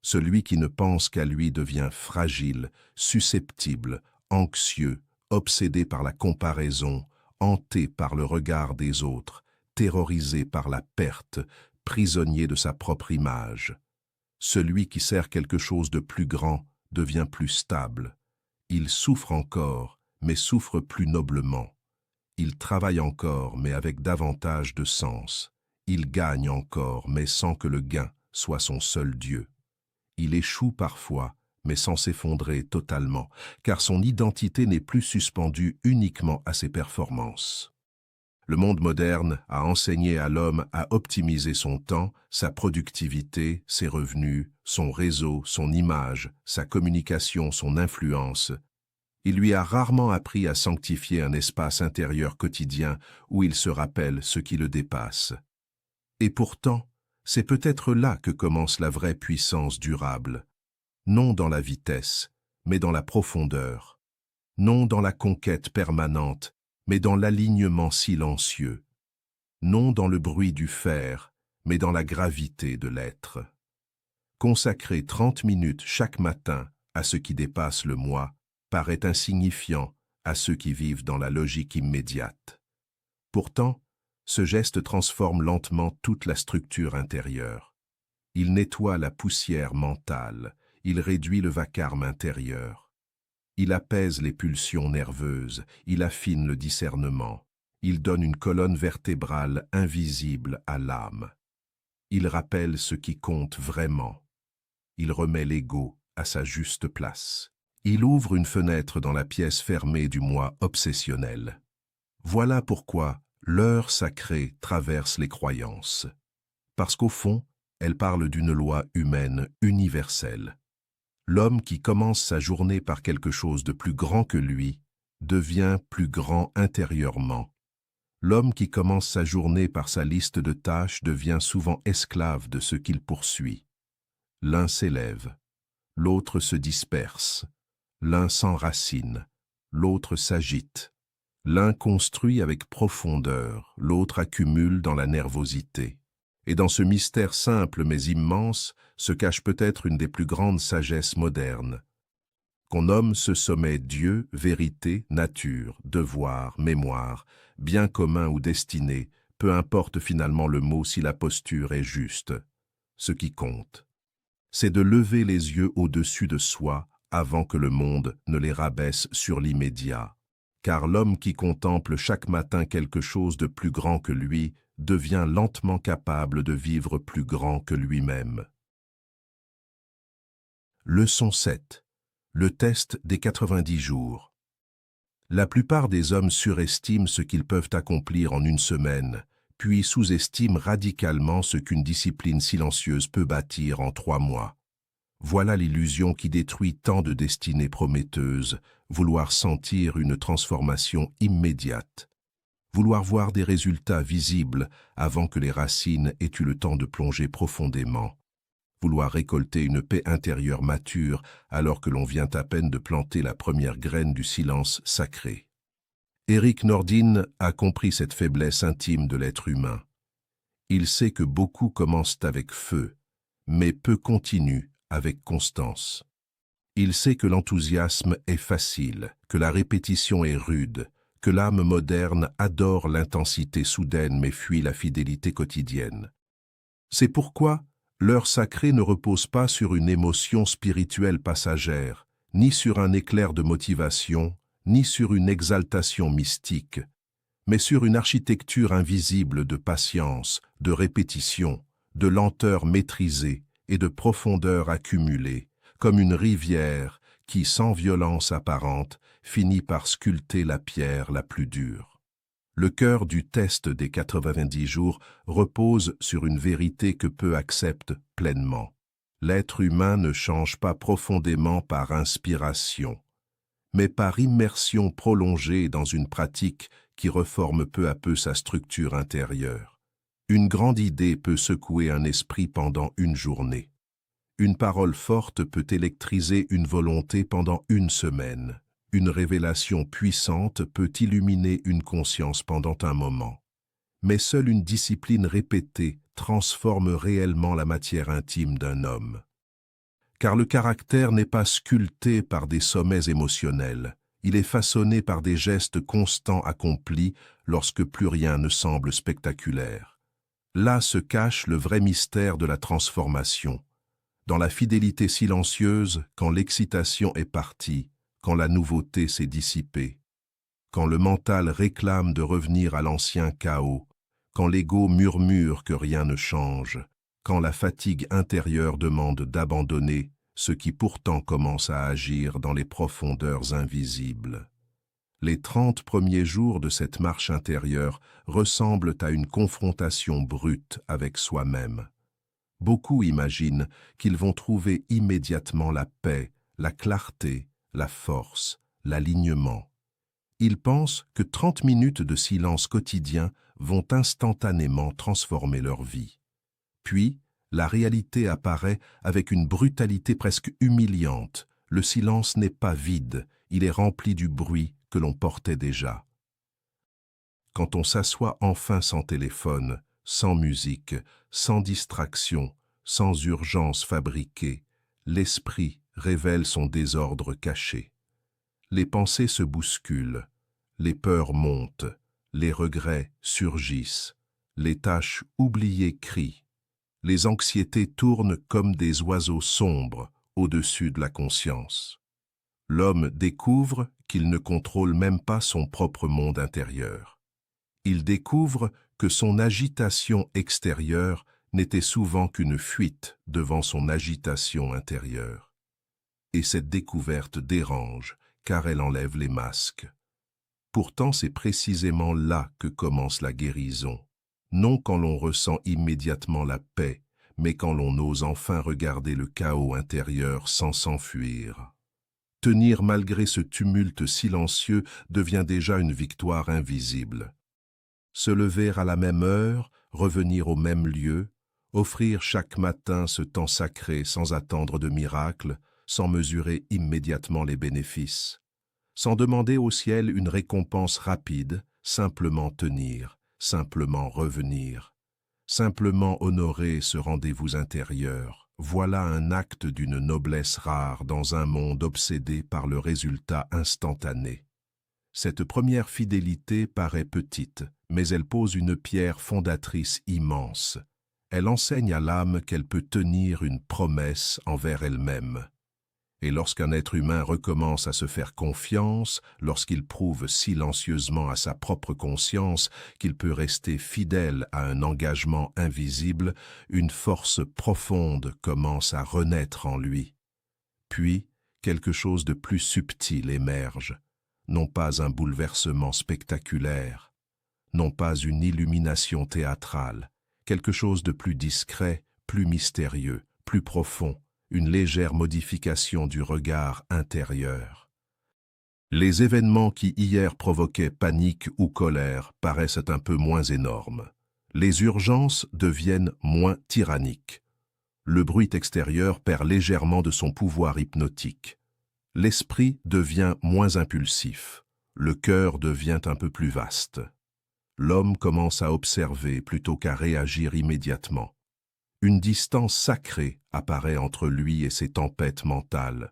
Celui qui ne pense qu'à lui devient fragile, susceptible, anxieux, obsédé par la comparaison, hanté par le regard des autres, terrorisé par la perte, prisonnier de sa propre image. Celui qui sert quelque chose de plus grand devient plus stable. Il souffre encore, mais souffre plus noblement. Il travaille encore, mais avec davantage de sens. Il gagne encore, mais sans que le gain soit son seul Dieu. Il échoue parfois, mais sans s'effondrer totalement, car son identité n'est plus suspendue uniquement à ses performances. Le monde moderne a enseigné à l'homme à optimiser son temps, sa productivité, ses revenus, son réseau, son image, sa communication, son influence. Il lui a rarement appris à sanctifier un espace intérieur quotidien où il se rappelle ce qui le dépasse. Et pourtant, c'est peut-être là que commence la vraie puissance durable. Non dans la vitesse, mais dans la profondeur. Non dans la conquête permanente, mais dans l'alignement silencieux. Non dans le bruit du faire, mais dans la gravité de l'être. Consacrer 30 minutes chaque matin à ce qui dépasse le moi paraît insignifiant à ceux qui vivent dans la logique immédiate. Pourtant, ce geste transforme lentement toute la structure intérieure. Il nettoie la poussière mentale, il réduit le vacarme intérieur. Il apaise les pulsions nerveuses, il affine le discernement. Il donne une colonne vertébrale invisible à l'âme. Il rappelle ce qui compte vraiment. Il remet l'ego à sa juste place. Il ouvre une fenêtre dans la pièce fermée du moi obsessionnel. Voilà pourquoi l'heure sacrée traverse les croyances. Parce qu'au fond, elle parle d'une loi humaine universelle. L'homme qui commence sa journée par quelque chose de plus grand que lui devient plus grand intérieurement. L'homme qui commence sa journée par sa liste de tâches devient souvent esclave de ce qu'il poursuit. L'un s'élève, l'autre se disperse, l'un s'enracine, l'autre s'agite. L'un construit avec profondeur, l'autre accumule dans la nervosité. Et dans ce mystère simple mais immense se cache peut-être une des plus grandes sagesses modernes. Qu'on nomme ce sommet Dieu, vérité, nature, devoir, mémoire, bien commun ou destiné, peu importe finalement le mot si la posture est juste. Ce qui compte, c'est de lever les yeux au-dessus de soi avant que le monde ne les rabaisse sur l'immédiat. Car l'homme qui contemple chaque matin quelque chose de plus grand que lui devient lentement capable de vivre plus grand que lui-même. Leçon 7. Le test des 90 jours. La plupart des hommes surestiment ce qu'ils peuvent accomplir en une semaine, puis sous-estiment radicalement ce qu'une discipline silencieuse peut bâtir en 3 mois. Voilà l'illusion qui détruit tant de destinées prometteuses, vouloir sentir une transformation immédiate. Vouloir voir des résultats visibles avant que les racines aient eu le temps de plonger profondément. Vouloir récolter une paix intérieure mature alors que l'on vient à peine de planter la première graine du silence sacré. Erik Nordin a compris cette faiblesse intime de l'être humain. Il sait que beaucoup commencent avec feu, mais peu continuent avec constance. Il sait que l'enthousiasme est facile, que la répétition est rude, que l'âme moderne adore l'intensité soudaine mais fuit la fidélité quotidienne. C'est pourquoi l'heure sacrée ne repose pas sur une émotion spirituelle passagère, ni sur un éclair de motivation, ni sur une exaltation mystique, mais sur une architecture invisible de patience, de répétition, de lenteur maîtrisée et de profondeur accumulée, comme une rivière qui, sans violence apparente, finit par sculpter la pierre la plus dure. Le cœur du test des 90 jours repose sur une vérité que peu acceptent pleinement. L'être humain ne change pas profondément par inspiration, mais par immersion prolongée dans une pratique qui reforme peu à peu sa structure intérieure. Une grande idée peut secouer un esprit pendant une journée. Une parole forte peut électriser une volonté pendant une semaine. Une révélation puissante peut illuminer une conscience pendant un moment. Mais seule une discipline répétée transforme réellement la matière intime d'un homme. Car le caractère n'est pas sculpté par des sommets émotionnels, il est façonné par des gestes constants accomplis lorsque plus rien ne semble spectaculaire. Là se cache le vrai mystère de la transformation. Dans la fidélité silencieuse, quand l'excitation est partie, quand la nouveauté s'est dissipée, quand le mental réclame de revenir à l'ancien chaos, quand l'ego murmure que rien ne change, quand la fatigue intérieure demande d'abandonner ce qui pourtant commence à agir dans les profondeurs invisibles. Les 30 premiers jours de cette marche intérieure ressemblent à une confrontation brute avec soi-même. Beaucoup imaginent qu'ils vont trouver immédiatement la paix, la clarté, la force, l'alignement. Ils pensent que 30 minutes de silence quotidien vont instantanément transformer leur vie. Puis, la réalité apparaît avec une brutalité presque humiliante. Le silence n'est pas vide, il est rempli du bruit que l'on portait déjà. Quand on s'assoit enfin sans téléphone, sans musique, sans distraction, sans urgence fabriquée, l'esprit révèle son désordre caché. Les pensées se bousculent, les peurs montent, les regrets surgissent, les tâches oubliées crient, les anxiétés tournent comme des oiseaux sombres au-dessus de la conscience. L'homme découvre qu'il ne contrôle même pas son propre monde intérieur. Il découvre que son agitation extérieure n'était souvent qu'une fuite devant son agitation intérieure. Et cette découverte dérange, car elle enlève les masques. Pourtant, c'est précisément là que commence la guérison. Non quand l'on ressent immédiatement la paix, mais quand l'on ose enfin regarder le chaos intérieur sans s'enfuir. Tenir malgré ce tumulte silencieux devient déjà une victoire invisible. Se lever à la même heure, revenir au même lieu, offrir chaque matin ce temps sacré sans attendre de miracle, sans mesurer immédiatement les bénéfices, sans demander au ciel une récompense rapide, simplement tenir, simplement revenir, simplement honorer ce rendez-vous intérieur. Voilà un acte d'une noblesse rare dans un monde obsédé par le résultat instantané. Cette première fidélité paraît petite, mais elle pose une pierre fondatrice immense. Elle enseigne à l'âme qu'elle peut tenir une promesse envers elle-même. Et lorsqu'un être humain recommence à se faire confiance, lorsqu'il prouve silencieusement à sa propre conscience qu'il peut rester fidèle à un engagement invisible, une force profonde commence à renaître en lui. Puis, quelque chose de plus subtil émerge, non pas un bouleversement spectaculaire, non pas une illumination théâtrale, quelque chose de plus discret, plus mystérieux, plus profond, une légère modification du regard intérieur. Les événements qui hier provoquaient panique ou colère paraissent un peu moins énormes. Les urgences deviennent moins tyranniques. Le bruit extérieur perd légèrement de son pouvoir hypnotique. L'esprit devient moins impulsif. Le cœur devient un peu plus vaste. L'homme commence à observer plutôt qu'à réagir immédiatement. Une distance sacrée apparaît entre lui et ses tempêtes mentales.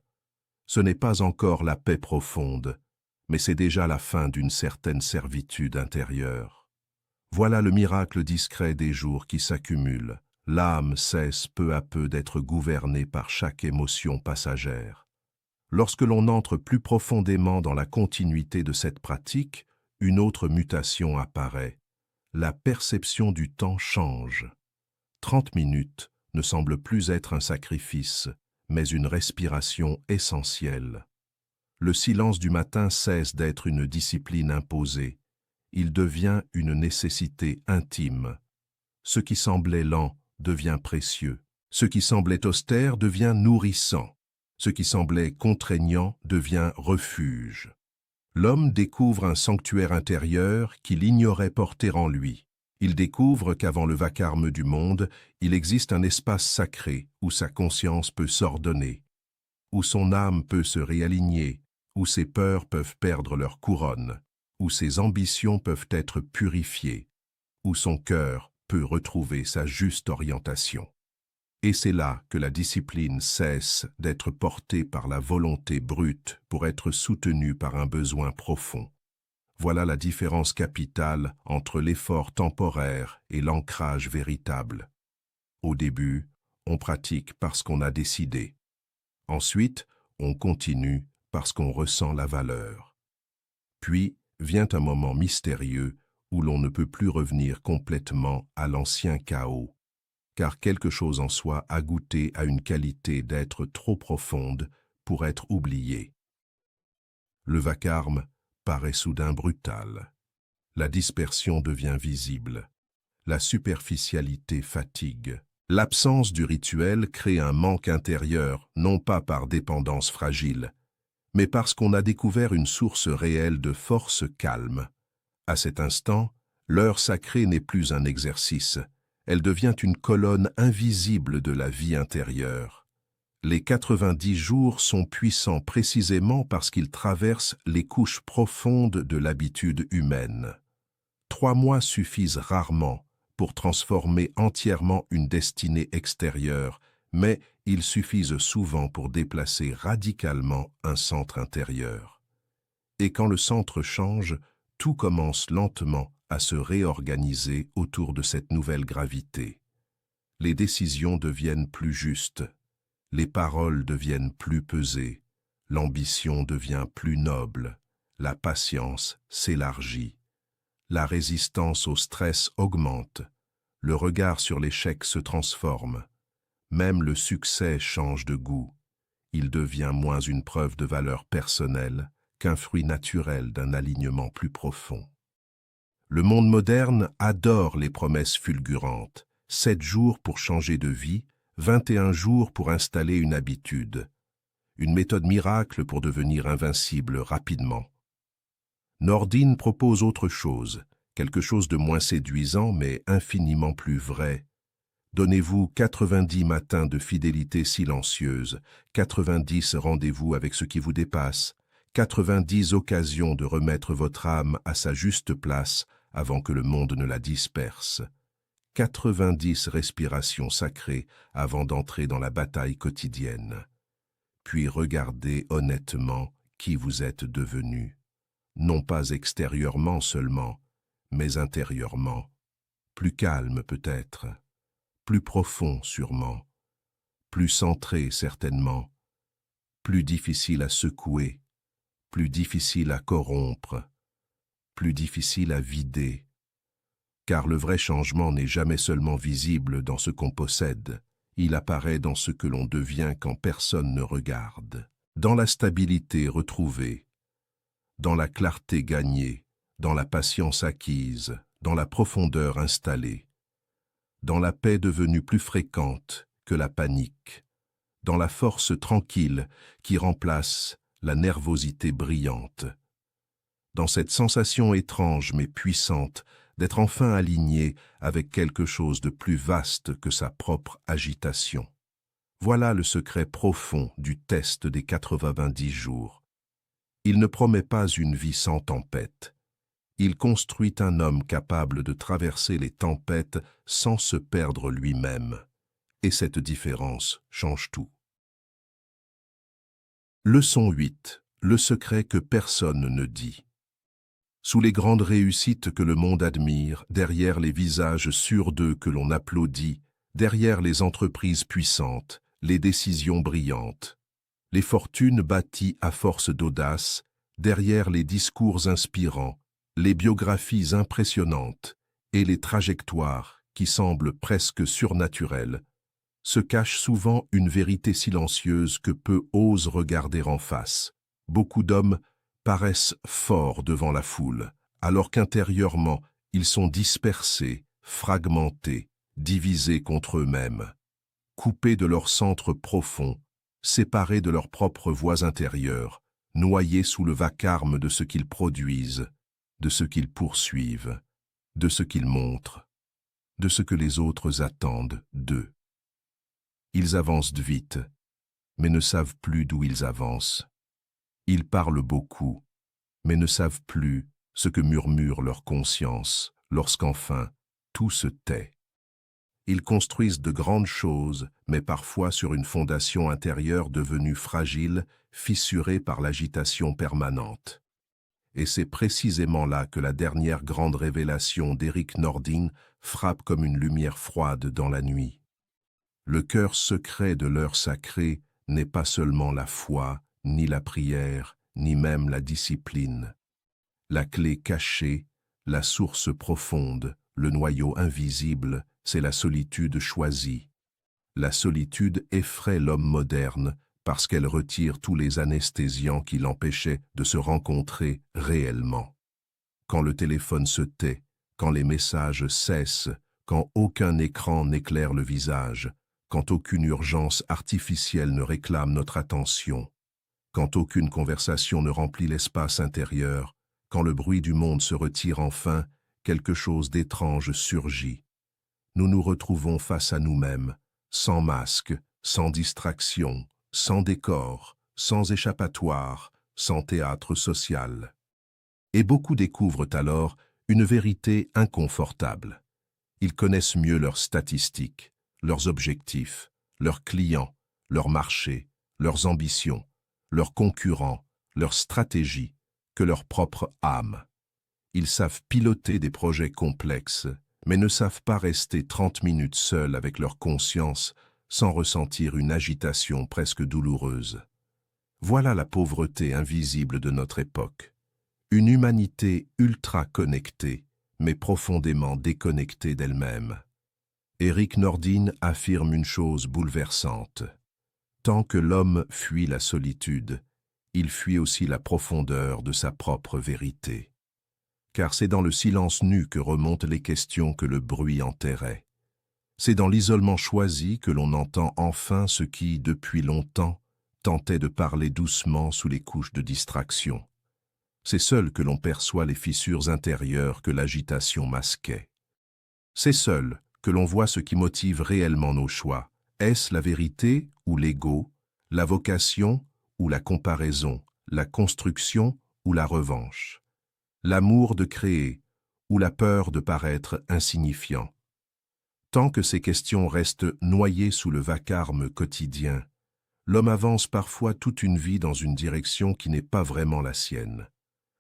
Ce n'est pas encore la paix profonde, mais c'est déjà la fin d'une certaine servitude intérieure. Voilà le miracle discret des jours qui s'accumulent. L'âme cesse peu à peu d'être gouvernée par chaque émotion passagère. Lorsque l'on entre plus profondément dans la continuité de cette pratique, une autre mutation apparaît. La perception du temps change. 30 minutes ne semblent plus être un sacrifice, mais une respiration essentielle. Le silence du matin cesse d'être une discipline imposée. il devient une nécessité intime. Ce qui semblait lent devient précieux. Ce qui semblait austère devient nourrissant. Ce qui semblait contraignant devient refuge. L'homme découvre un sanctuaire intérieur qu'il ignorait porter en lui. Il découvre qu'avant le vacarme du monde, il existe un espace sacré où sa conscience peut s'ordonner, où son âme peut se réaligner, où ses peurs peuvent perdre leur couronne, où ses ambitions peuvent être purifiées, où son cœur peut retrouver sa juste orientation. Et c'est là que la discipline cesse d'être portée par la volonté brute pour être soutenue par un besoin profond. Voilà la différence capitale entre l'effort temporaire et l'ancrage véritable. Au début, on pratique parce qu'on a décidé. Ensuite, on continue parce qu'on ressent la valeur. Puis vient un moment mystérieux où l'on ne peut plus revenir complètement à l'ancien chaos, car quelque chose en soi a goûté à une qualité d'être trop profonde pour être oubliée. Le vacarme paraît soudain brutal. La dispersion devient visible. La superficialité fatigue. L'absence du rituel crée un manque intérieur, non pas par dépendance fragile, mais parce qu'on a découvert une source réelle de force calme. À cet instant, l'heure sacrée n'est plus un exercice. Elle devient une colonne invisible de la vie intérieure. Les 90 jours sont puissants précisément parce qu'ils traversent les couches profondes de l'habitude humaine. 3 mois suffisent rarement pour transformer entièrement une destinée extérieure, mais ils suffisent souvent pour déplacer radicalement un centre intérieur. Et quand le centre change, tout commence lentement à se réorganiser autour de cette nouvelle gravité. Les décisions deviennent plus justes, les paroles deviennent plus pesées, l'ambition devient plus noble, la patience s'élargit, la résistance au stress augmente, le regard sur l'échec se transforme, même le succès change de goût, il devient moins une preuve de valeur personnelle qu'un fruit naturel d'un alignement plus profond. Le monde moderne adore les promesses fulgurantes, 7 jours pour changer de vie, 21 jours pour installer une habitude, une méthode miracle pour devenir invincible rapidement. Nordine propose autre chose, quelque chose de moins séduisant mais infiniment plus vrai. Donnez-vous 90 matins de fidélité silencieuse, 90 rendez-vous avec ce qui vous dépasse, 90 occasions de remettre votre âme à sa juste place avant que le monde ne la disperse. 90 respirations sacrées avant d'entrer dans la bataille quotidienne. Puis regardez honnêtement qui vous êtes devenu, non pas extérieurement seulement, mais intérieurement. Plus calme peut-être, plus profond sûrement, plus centré certainement, plus difficile à secouer, plus difficile à corrompre, plus difficile à vider. Car le vrai changement n'est jamais seulement visible dans ce qu'on possède, il apparaît dans ce que l'on devient quand personne ne regarde, dans la stabilité retrouvée, dans la clarté gagnée, dans la patience acquise, dans la profondeur installée, dans la paix devenue plus fréquente que la panique, dans la force tranquille qui remplace la nervosité brillante, dans cette sensation étrange mais puissante d'être enfin aligné avec quelque chose de plus vaste que sa propre agitation. Voilà le secret profond du test des 90 jours. Il ne promet pas une vie sans tempête. Il construit un homme capable de traverser les tempêtes sans se perdre lui-même. Et cette différence change tout. Leçon 8. Le secret que personne ne dit. Sous les grandes réussites que le monde admire, derrière les visages sûrs d'eux que l'on applaudit, derrière les entreprises puissantes, les décisions brillantes, les fortunes bâties à force d'audace, derrière les discours inspirants, les biographies impressionnantes et les trajectoires qui semblent presque surnaturelles, se cache souvent une vérité silencieuse que peu osent regarder en face. Beaucoup d'hommes paraissent forts devant la foule, alors qu'intérieurement, ils sont dispersés, fragmentés, divisés contre eux-mêmes, coupés de leur centre profond, séparés de leurs propres voies intérieures, noyés sous le vacarme de ce qu'ils produisent, de ce qu'ils poursuivent, de ce qu'ils montrent, de ce que les autres attendent d'eux. Ils avancent vite, mais ne savent plus d'où ils avancent. Ils parlent beaucoup, mais ne savent plus ce que murmure leur conscience lorsqu'enfin tout se tait. Ils construisent de grandes choses, mais parfois sur une fondation intérieure devenue fragile, fissurée par l'agitation permanente. Et c'est précisément là que la dernière grande révélation d'Erik Nordin frappe comme une lumière froide dans la nuit. Le cœur secret de l'heure sacrée n'est pas seulement la foi, ni la prière, ni même la discipline. La clé cachée, la source profonde, le noyau invisible, c'est la solitude choisie. La solitude effraie l'homme moderne parce qu'elle retire tous les anesthésiants qui l'empêchaient de se rencontrer réellement. Quand le téléphone se tait, quand les messages cessent, quand aucun écran n'éclaire le visage, quand aucune urgence artificielle ne réclame notre attention, quand aucune conversation ne remplit l'espace intérieur, quand le bruit du monde se retire enfin, quelque chose d'étrange surgit. Nous nous retrouvons face à nous-mêmes, sans masque, sans distraction, sans décor, sans échappatoire, sans théâtre social. Et beaucoup découvrent alors une vérité inconfortable. Ils connaissent mieux leurs statistiques, leurs objectifs, leurs clients, leurs marchés, leurs ambitions, leurs concurrents, leurs stratégies, que leur propre âme. Ils savent piloter des projets complexes, mais ne savent pas rester 30 minutes seuls avec leur conscience sans ressentir une agitation presque douloureuse. Voilà la pauvreté invisible de notre époque. Une humanité ultra connectée, mais profondément déconnectée d'elle-même. Erik Nordin affirme une chose bouleversante. Tant que l'homme fuit la solitude, il fuit aussi la profondeur de sa propre vérité. Car c'est dans le silence nu que remontent les questions que le bruit enterrait. C'est dans l'isolement choisi que l'on entend enfin ce qui, depuis longtemps, tentait de parler doucement sous les couches de distraction. C'est seul que l'on perçoit les fissures intérieures que l'agitation masquait. C'est seul que l'on voit ce qui motive réellement nos choix. Est-ce la vérité ou l'ego, la vocation ou la comparaison, la construction ou la revanche, l'amour de créer ou la peur de paraître insignifiant? Tant que ces questions restent noyées sous le vacarme quotidien, l'homme avance parfois toute une vie dans une direction qui n'est pas vraiment la sienne.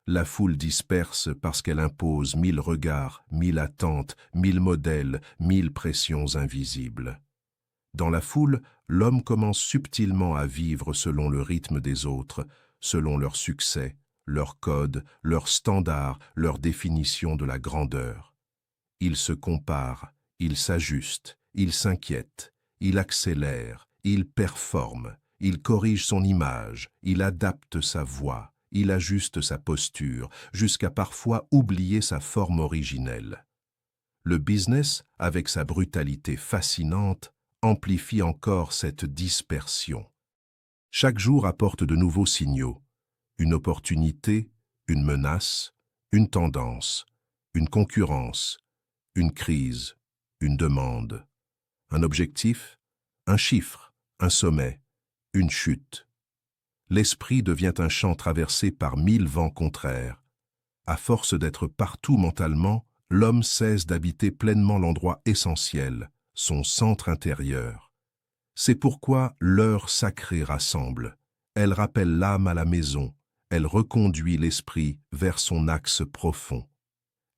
La foule disperse parce qu'elle impose 1000 regards, 1000 attentes, 1000 modèles, 1000 pressions invisibles. Dans la foule, l'homme commence subtilement à vivre selon le rythme des autres, selon leur succès, leurs codes, leurs standards, leur définition de la grandeur. Il se compare, il s'ajuste, il s'inquiète, il accélère, il performe, il corrige son image, il adapte sa voix, il ajuste sa posture, jusqu'à parfois oublier sa forme originelle. Le business, avec sa brutalité fascinante, amplifie encore cette dispersion. Chaque jour apporte de nouveaux signaux, une opportunité, une menace, une tendance, une concurrence, une crise, une demande, un objectif, un chiffre, un sommet, une chute. L'esprit devient un champ traversé par 1000 vents contraires. À force d'être partout mentalement, l'homme cesse d'habiter pleinement l'endroit essentiel, son centre intérieur. C'est pourquoi l'heure sacrée rassemble. Elle rappelle l'âme à la maison, elle reconduit l'esprit vers son axe profond.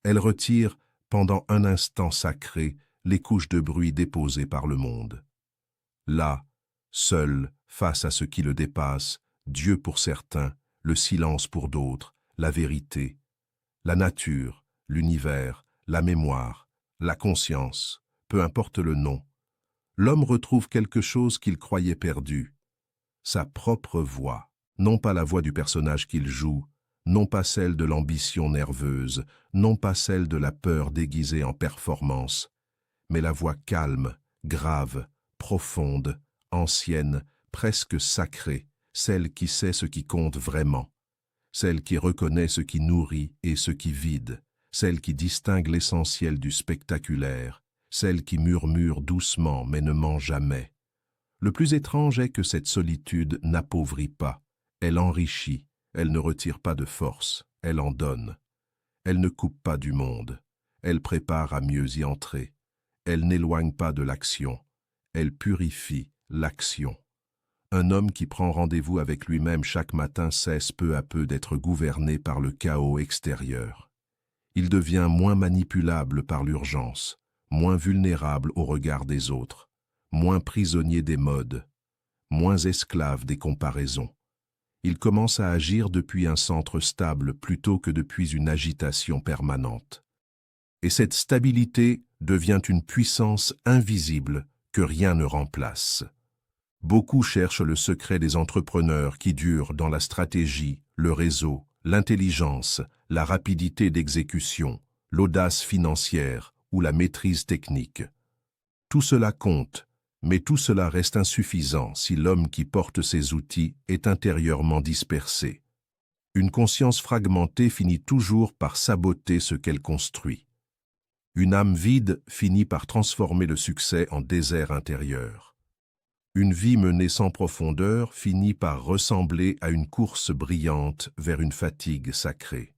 Elle retire, pendant un instant sacré, les couches de bruit déposées par le monde. Là, seul, face à ce qui le dépasse, Dieu pour certains, le silence pour d'autres, la vérité, la nature, l'univers, la mémoire, la conscience, peu importe le nom, l'homme retrouve quelque chose qu'il croyait perdu, sa propre voix, non pas la voix du personnage qu'il joue, non pas celle de l'ambition nerveuse, non pas celle de la peur déguisée en performance, mais la voix calme, grave, profonde, ancienne, presque sacrée, celle qui sait ce qui compte vraiment, celle qui reconnaît ce qui nourrit et ce qui vide, celle qui distingue l'essentiel du spectaculaire, celle qui murmure doucement mais ne ment jamais. Le plus étrange est que cette solitude n'appauvrit pas, elle enrichit, elle ne retire pas de force, elle en donne. Elle ne coupe pas du monde, elle prépare à mieux y entrer. Elle n'éloigne pas de l'action, elle purifie l'action. Un homme qui prend rendez-vous avec lui-même chaque matin cesse peu à peu d'être gouverné par le chaos extérieur. Il devient moins manipulable par l'urgence, moins vulnérable au regard des autres, moins prisonnier des modes, moins esclave des comparaisons. Il commence à agir depuis un centre stable plutôt que depuis une agitation permanente. Et cette stabilité devient une puissance invisible que rien ne remplace. Beaucoup cherchent le secret des entrepreneurs qui durent dans la stratégie, le réseau, l'intelligence, la rapidité d'exécution, l'audace financière ou la maîtrise technique. Tout cela compte, mais tout cela reste insuffisant si l'homme qui porte ces outils est intérieurement dispersé. Une conscience fragmentée finit toujours par saboter ce qu'elle construit. Une âme vide finit par transformer le succès en désert intérieur. Une vie menée sans profondeur finit par ressembler à une course brillante vers une fatigue sacrée.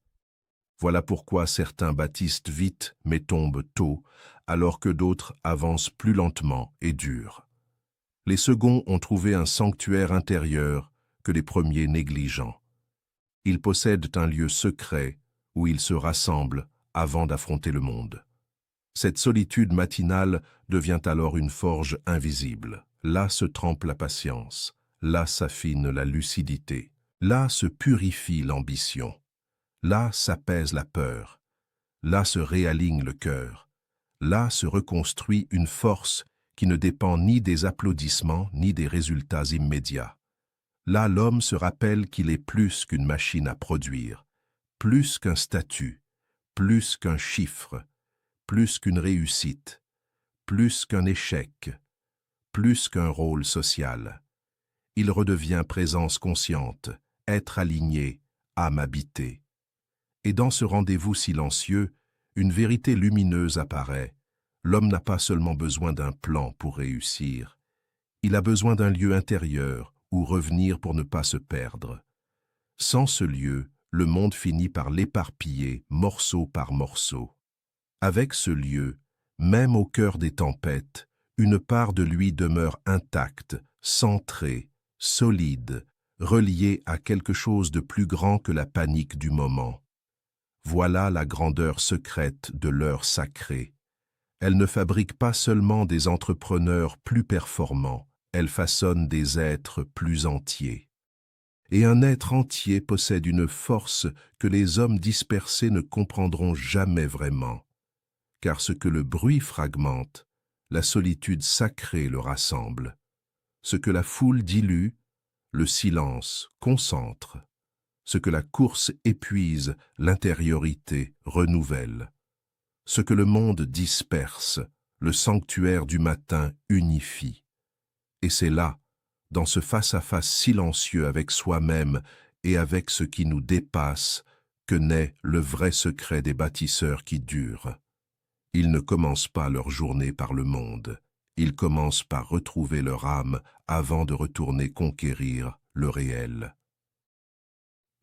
Voilà pourquoi certains bâtissent vite mais tombent tôt, alors que d'autres avancent plus lentement et durent. Les seconds ont trouvé un sanctuaire intérieur que les premiers négligents. Ils possèdent un lieu secret où ils se rassemblent avant d'affronter le monde. Cette solitude matinale devient alors une forge invisible. Là se trempe la patience, là s'affine la lucidité, là se purifie l'ambition, là s'apaise la peur, là se réaligne le cœur, là se reconstruit une force qui ne dépend ni des applaudissements ni des résultats immédiats. Là l'homme se rappelle qu'il est plus qu'une machine à produire, plus qu'un statut, plus qu'un chiffre, plus qu'une réussite, plus qu'un échec, plus qu'un rôle social. Il redevient présence consciente, être aligné, âme habitée. Et dans ce rendez-vous silencieux, une vérité lumineuse apparaît. L'homme n'a pas seulement besoin d'un plan pour réussir. Il a besoin d'un lieu intérieur où revenir pour ne pas se perdre. Sans ce lieu, le monde finit par l'éparpiller morceau par morceau. Avec ce lieu, même au cœur des tempêtes, une part de lui demeure intacte, centrée, solide, reliée à quelque chose de plus grand que la panique du moment. Voilà la grandeur secrète de l'heure sacrée. Elle ne fabrique pas seulement des entrepreneurs plus performants, elle façonne des êtres plus entiers. Et un être entier possède une force que les hommes dispersés ne comprendront jamais vraiment. Car ce que le bruit fragmente, la solitude sacrée le rassemble. Ce que la foule dilue, le silence concentre. Ce que la course épuise, l'intériorité renouvelle. Ce que le monde disperse, le sanctuaire du matin unifie. Et c'est là, dans ce face-à-face silencieux avec soi-même et avec ce qui nous dépasse, que naît le vrai secret des bâtisseurs qui durent. Ils ne commencent pas leur journée par le monde. Ils commencent par retrouver leur âme avant de retourner conquérir le réel.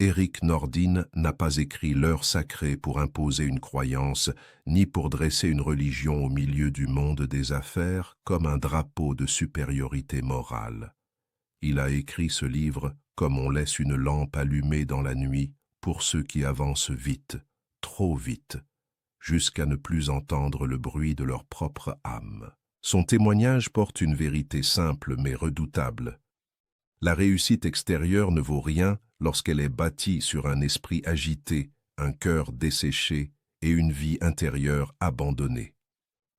Éric Nordin n'a pas écrit l'heure sacrée pour imposer une croyance, ni pour dresser une religion au milieu du monde des affaires comme un drapeau de supériorité morale. Il a écrit ce livre comme on laisse une lampe allumée dans la nuit pour ceux qui avancent vite, trop vite, jusqu'à ne plus entendre le bruit de leur propre âme. Son témoignage porte une vérité simple mais redoutable. La réussite extérieure ne vaut rien lorsqu'elle est bâtie sur un esprit agité, un cœur desséché et une vie intérieure abandonnée.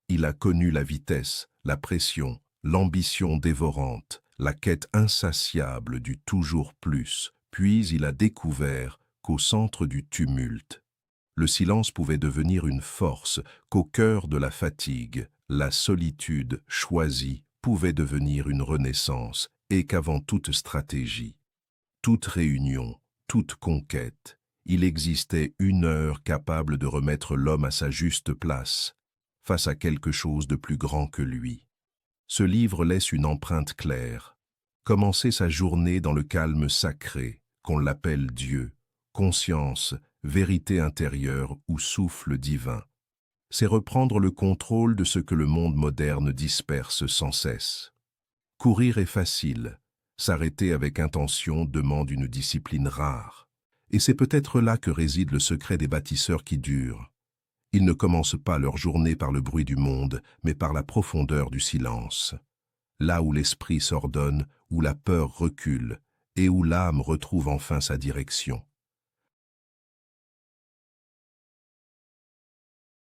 Il a connu la vitesse, la pression, l'ambition dévorante, la quête insatiable du toujours plus, puis il a découvert qu'au centre du tumulte. Le silence pouvait devenir une force, qu'au cœur de la fatigue, la solitude choisie pouvait devenir une renaissance, et qu'avant toute stratégie, toute réunion, toute conquête, il existait une heure capable de remettre l'homme à sa juste place, face à quelque chose de plus grand que lui. Ce livre laisse une empreinte claire. Commencer sa journée dans le calme sacré, qu'on l'appelle Dieu, conscience, vérité intérieure ou souffle divin. C'est reprendre le contrôle de ce que le monde moderne disperse sans cesse. Courir est facile, s'arrêter avec intention demande une discipline rare. Et c'est peut-être là que réside le secret des bâtisseurs qui durent. Ils ne commencent pas leur journée par le bruit du monde, mais par la profondeur du silence. Là où l'esprit s'ordonne, où la peur recule, et où l'âme retrouve enfin sa direction.